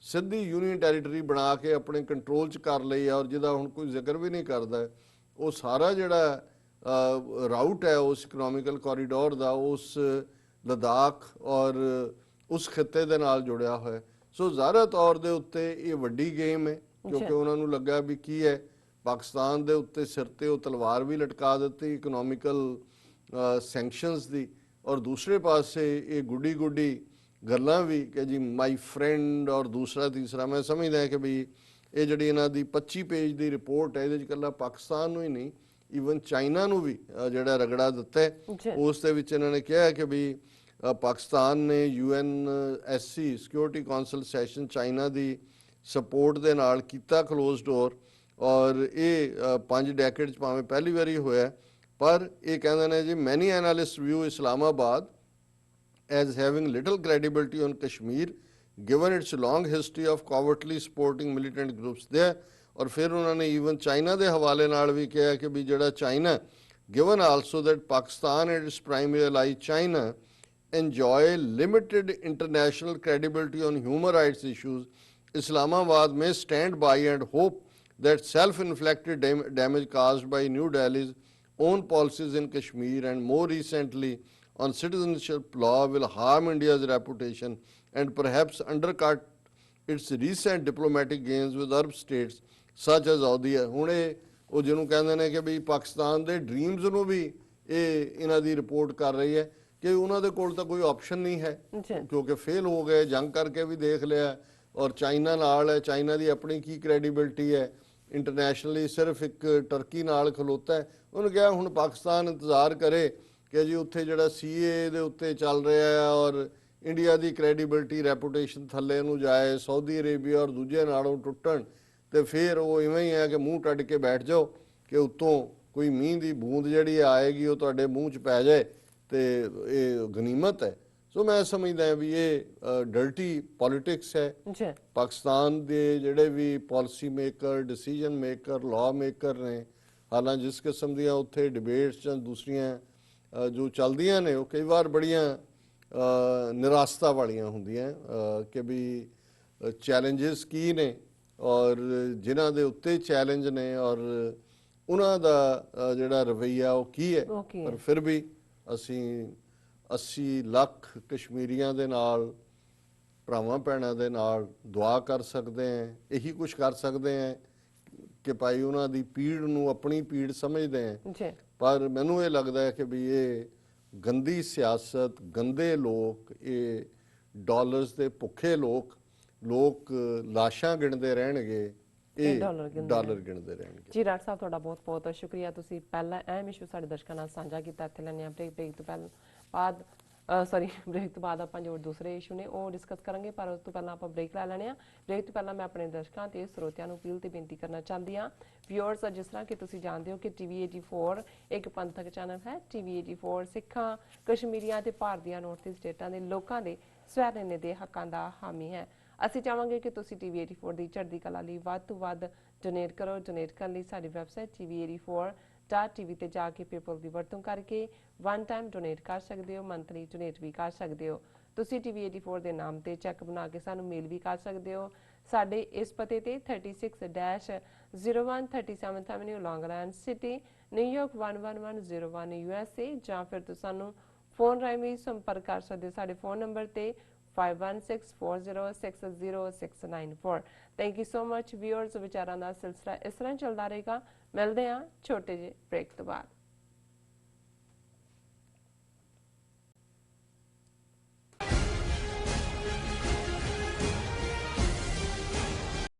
ਸਿੱਧੀ ਯੂਨੀਅਨ ਟੈਰੀਟਰੀ ਬਣਾ ਕੇ ਆਪਣੇ ਕੰਟਰੋਲ 'ਚ ਕਰ ਲਈ ਹੈ, ਔਰ ਜਿਹਦਾ ਹੁਣ ਕੋਈ ਜ਼ਿਕਰ ਵੀ ਨਹੀਂ ਕਰਦਾ, ਉਹ ਸਾਰਾ ਜਿਹੜਾ ਰਾਊਟ ਹੈ ਉਸ ਇਕਨੋਮਿਕਲ ਕੋਰੀਡੋਰ ਦਾ, ਉਸ ਲਦਾਖ ਔਰ ਉਸ ਖਿੱਤੇ ਦੇ ਨਾਲ ਜੁੜਿਆ ਹੋਇਆ। ਸੋ ਜ਼ਾਹਰ ਤੌਰ ਦੇ ਉੱਤੇ ਇਹ ਵੱਡੀ ਗੇਮ ਹੈ, ਕਿਉਂਕਿ ਉਹਨਾਂ ਨੂੰ ਲੱਗਾ ਵੀ ਕੀ ਹੈ, ਪਾਕਿਸਤਾਨ ਦੇ ਉੱਤੇ ਸਿਰ ਤੇ ਉਹ ਤਲਵਾਰ ਵੀ ਲਟਕਾ ਦਿੱਤੀ ਇਕਨੋਮਿਕਲ ਸੈਂਕਸ਼ਨਸ ਦੀ, ਔਰ ਦੂਸਰੇ ਪਾਸੇ ਇਹ ਗੁੱਡੀ ਗੱਲਾਂ ਵੀ ਕਿ ਜੀ ਮਾਈ ਫਰੈਂਡ, ਔਰ ਦੂਸਰਾ ਤੀਸਰਾ। ਮੈਂ ਸਮਝਦਾ ਕਿ ਵੀ ਇਹ ਜਿਹੜੀ ਇਹਨਾਂ ਦੀ 25 ਪੇਜ ਦੀ ਰਿਪੋਰਟ ਹੈ, ਇਹਦੇ 'ਚ ਇਕੱਲਾ ਪਾਕਿਸਤਾਨ ਨੂੰ ਹੀ ਨਹੀਂ, ਈਵਨ ਚਾਈਨਾ ਨੂੰ ਵੀ ਜਿਹੜਾ ਰਗੜਾ ਦਿੱਤਾ ਹੈ। ਉਸ ਦੇ ਵਿੱਚ ਇਹਨਾਂ ਨੇ ਕਿਹਾ ਕਿ ਵੀ ਪਾਕਿਸਤਾਨ ਨੇ UNSC security council session China ਦੀ ਸਪੋਰਟ ਦੇ ਨਾਲ ਕੀਤਾ ਕਲੋਜ਼ ਡੋਰ, ਔਰ ਇਹ 5 ਡੈਕੇਡ 'ਚ ਭਾਵੇਂ ਪਹਿਲੀ ਵਾਰੀ ਹੋਇਆ। ਪਰ ਇਹ ਕਹਿੰਦੇ ਨੇ ਜੀ ਮੈਨੀ analyst view Islamabad as having little credibility on Kashmir given its long history of covertly supporting militant groups there। और फिर उन्होंने even चाइना के हवाले नाल भी कहा कि भी जड़ा China given also that Pakistan and its primary ally China enjoy limited international credibility on human rights issues, Islamabad may stand by and hope that self-inflicted damage caused by New Delhi's own policies in Kashmir and more recently on citizenship law will harm India's reputation and perhaps undercut its recent diplomatic gains with Arab states such as Saudi। ਹੁਣ ਇਹ ਉਹ ਜਿਹਨੂੰ ਕਹਿੰਦੇ ਨੇ ਕਿ ਵੀ ਪਾਕਿਸਤਾਨ ਦੇ dreams ਨੂੰ ਵੀ ਇਹ ਇਹਨਾਂ ਦੀ ਰਿਪੋਰਟ ਕਰ ਰਹੀ ਹੈ ਕਿ ਉਹਨਾਂ ਦੇ ਕੋਲ ਤਾਂ ਕੋਈ ਆਪਸ਼ਨ ਨਹੀਂ ਹੈ, ਜੀ ਕਿਉਂਕਿ ਫੇਲ ਹੋ ਗਏ, ਜੰਗ ਕਰਕੇ ਵੀ ਦੇਖ ਲਿਆ, ਔਰ ਚਾਈਨਾ ਨਾਲ ਹੈ, ਚਾਈਨਾ ਦੀ ਆਪਣੀ ਕੀ ਕ੍ਰੈਡੀਬਿਲਿਟੀ ਹੈ ਇੰਟਰਨੈਸ਼ਨਲੀ, ਸਿਰਫ ਇੱਕ ਟਰਕੀ ਨਾਲ ਖਲੋਤਾ ਹੈ। ਉਹਨੂੰ ਕਿਹਾ ਹੁਣ ਪਾਕਿਸਤਾਨ ਇੰਤਜ਼ਾਰ ਕਰੇ ਕਿ ਜੀ ਉੱਥੇ ਜਿਹੜਾ ਸੀਏ ਦੇ ਉੱਤੇ ਚੱਲ ਰਿਹਾ ਹੈ ਔਰ ਇੰਡੀਆ ਦੀ ਕ੍ਰੈਡੀਬਿਲਿਟੀ ਰੈਪੂਟੇਸ਼ਨ ਥੱਲੇ ਨੂੰ ਜਾਏ, ਸਾਊਦੀ ਅਰੇਬੀਆ ਔਰ ਦੂਜੇ ਨਾਲੋਂ ਟੁੱਟਣ, ਤੇ ਫਿਰ ਉਹ ਇਵੇਂ ਹੀ ਹੈ ਕਿ ਮੂੰਹ ਟੱਡ ਕੇ ਬੈਠ ਜਾਓ ਕਿ ਉੱਤੋਂ ਕੋਈ ਮੀਂਹ ਦੀ ਬੂੰਦ ਜਿਹੜੀ ਆਏਗੀ ਉਹ ਤੁਹਾਡੇ ਮੂੰਹ 'ਚ ਪੈ ਜਾਏ, ਤੇ ਇਹ ਗਨੀਮਤ ਹੈ। ਸੋ ਮੈਂ ਸਮਝਦਾ ਹਾਂ ਵੀ ਇਹ ਡਰਟੀ ਪੋਲਿਟਿਕਸ ਹੈ। ਜੀ ਪਾਕਿਸਤਾਨ ਦੇ ਜਿਹੜੇ ਵੀ policy maker, decision maker, law maker ਨੇ, ਹਾਲਾਂਕਿ ਜਿਸ ਕਿਸਮ ਦੀਆਂ ਉੱਥੇ ਡਿਬੇਟਸ ਜਾਂ ਦੂਸਰੀਆਂ ਜੋ ਚੱਲਦੀਆਂ ਨੇ ਉਹ ਕਈ ਵਾਰ ਬੜੀਆਂ ਨਿਰਾਸਤਾ ਵਾਲੀਆਂ ਹੁੰਦੀਆਂ ਕਿ ਵੀ ਚੈਲੰਜਸ ਕੀ ਨੇ ਔਰ ਜਿਨ੍ਹਾਂ ਦੇ ਉੱਤੇ ਚੈਲੰਜ ਨੇ ਔਰ ਉਹਨਾਂ ਦਾ ਜਿਹੜਾ ਰਵੱਈਆ ਉਹ ਕੀ ਹੈ। ਓਕੇ ਪਰ ਫਿਰ ਵੀ ਅਸੀਂ 80 ਲੱਖ ਕਸ਼ਮੀਰੀਆਂ ਦੇ ਨਾਲ, ਭਰਾਵਾਂ ਭੈਣਾਂ ਦੇ ਨਾਲ ਦੁਆ ਕਰ ਸਕਦੇ ਹਾਂ, ਇਹੀ ਕੁਝ ਕਰ ਸਕਦੇ ਹਾਂ ਕਿ ਭਾਈ ਉਹਨਾਂ ਦੀ ਪੀੜ ਨੂੰ ਆਪਣੀ ਪੀੜ ਸਮਝਦੇ ਹਾਂ। ਜੀ ਪਰ ਮੈਨੂੰ ਇਹ ਲੱਗਦਾ ਹੈ ਕਿ ਵੀ ਇਹ ਗੰਦੀ ਸਿਆਸਤ, ਗੰਦੇ ਲੋਕ, ਇਹ ਡਾਲਰਸ ਦੇ ਭੁੱਖੇ ਲੋਕ ਲਾਸ਼ਾਂ ਗਿਣਦੇ ਰਹਿਣਗੇ, ਇਹ ਡਾਲਰ ਗਿਣਦੇ ਰਹਿਣਗੇ। ਜੀ ਡਾਕਟਰ ਸਾਹਿਬ ਤੁਹਾਡਾ ਬਹੁਤ ਬਹੁਤ ਸ਼ੁਕਰੀਆ, ਤੁਸੀਂ ਪਹਿਲਾ ਅਹਿਮ ਇਸ਼ੂ ਸਾਡੇ ਦਰਸ਼ਕਾਂ ਨਾਲ ਸਾਂਝਾ ਕੀਤਾ। ਇੱਥੇ ਲੈਣੇ ਆ ਬ੍ਰੇਕ ਤੋਂ ਬਾਅਦ ਆਪਾਂ ਜੋ ਦੂਸਰੇ ਇਸ਼ੂ ਨੇ ਉਹ ਡਿਸਕਸ ਕਰਾਂਗੇ, ਪਰ ਉਸ ਤੋਂ ਪਹਿਲਾਂ ਆਪਾਂ ਬ੍ਰੇਕ ਲੈ ਲੈਣੇ ਆ। ਬ੍ਰੇਕ ਤੋਂ ਪਹਿਲਾਂ ਮੈਂ ਆਪਣੇ ਦਰਸ਼ਕਾਂ ਤੇ ਸਰੋਤਿਆਂ ਨੂੰ ਅਪੀਲ ਤੇ ਬੇਨਤੀ ਕਰਨਾ ਚਾਹੁੰਦੀ ਹਾਂ। ਵਿਊਅਰਸ, ਜਿਸ ਤਰ੍ਹਾਂ ਕਿ ਤੁਸੀਂ ਜਾਣਦੇ ਹੋ ਕਿ TV 84 ਇੱਕ ਪੰਥਕ ਚੈਨਲ ਹੈ। TV 84 ਸਿੱਖਾਂ, ਕਸ਼ਮੀਰੀਆਂ ਤੇ ਭਾਰਤੀਆਂ ਨਾਰਥ ਈਸਟ ਸਟੇਟਾਂ ਦੇ ਲੋਕਾਂ ਦੇ ਸਵੈ-ਨਿਰਣੇ ਦੇ ਹੱਕਾਂ ਦਾ ਹਾਮੀ ਹੈ। ਅਸੀਂ ਚਾਹਾਂਗੇ ਕਿ ਤੁਸੀਂ TV 84 ਦੀ ਚੜ੍ਹਦੀ ਕਲਾ ਲਈ ਵੱਧ ਤੋਂ ਵੱਧ ਡੋਨੇਟ ਕਰੋ। ਡੋਨੇਟ ਕਰਨ ਲਈ ਸਾਡੀ ਵੈਬਸਾਈਟ TV84.tv ਤੇ ਜਾ ਕੇ ਪੇਪਲ ਦੀ ਵਰਤੋਂ ਕਰਕੇ ਵਨ ਟਾਈਮ ਡੋਨੇਟ ਕਰ ਸਕਦੇ ਹੋ, ਮੰਥਲੀ ਡੋਨੇਟ ਵੀ ਕਰ ਸਕਦੇ ਹੋ। ਤੁਸੀਂ TV 84 ਦੇ ਨਾਮ ਤੇ ਚੈੱਕ ਬਣਾ ਕੇ ਸਾਨੂੰ ਮੇਲ ਵੀ ਕਰ ਸਕਦੇ ਹੋ। ਸਾਡੇ ਇਸ ਪਤੇ ਤੇ 36-01 37th Avenue, Long Island City, New York 11101 USA, ਜਾਂ ਫਿਰ ਤੁਸੀਂ ਸਾਨੂੰ ਫੋਨ ਰਾਹੀਂ ਵੀ ਸੰਪਰਕ ਕਰ ਸਕਦੇ ਹੋ ਸਾਡੇ ਫੋਨ ਨੰਬਰ ਤੇ 5164060694। Thank you so much viewers. ਵਿਚਾਰਾਂ ਦਾ ਸਿਲਸਿਲਾ ਇਸ ਤਰ੍ਹਾਂ ਚੱਲਦਾ ਰਹੇਗਾ। ਮਿਲਦੇ ਹਾਂ ਛੋਟੇ ਜਿਹੇ ਬ੍ਰੇਕ ਤੋਂ ਬਾਅਦ।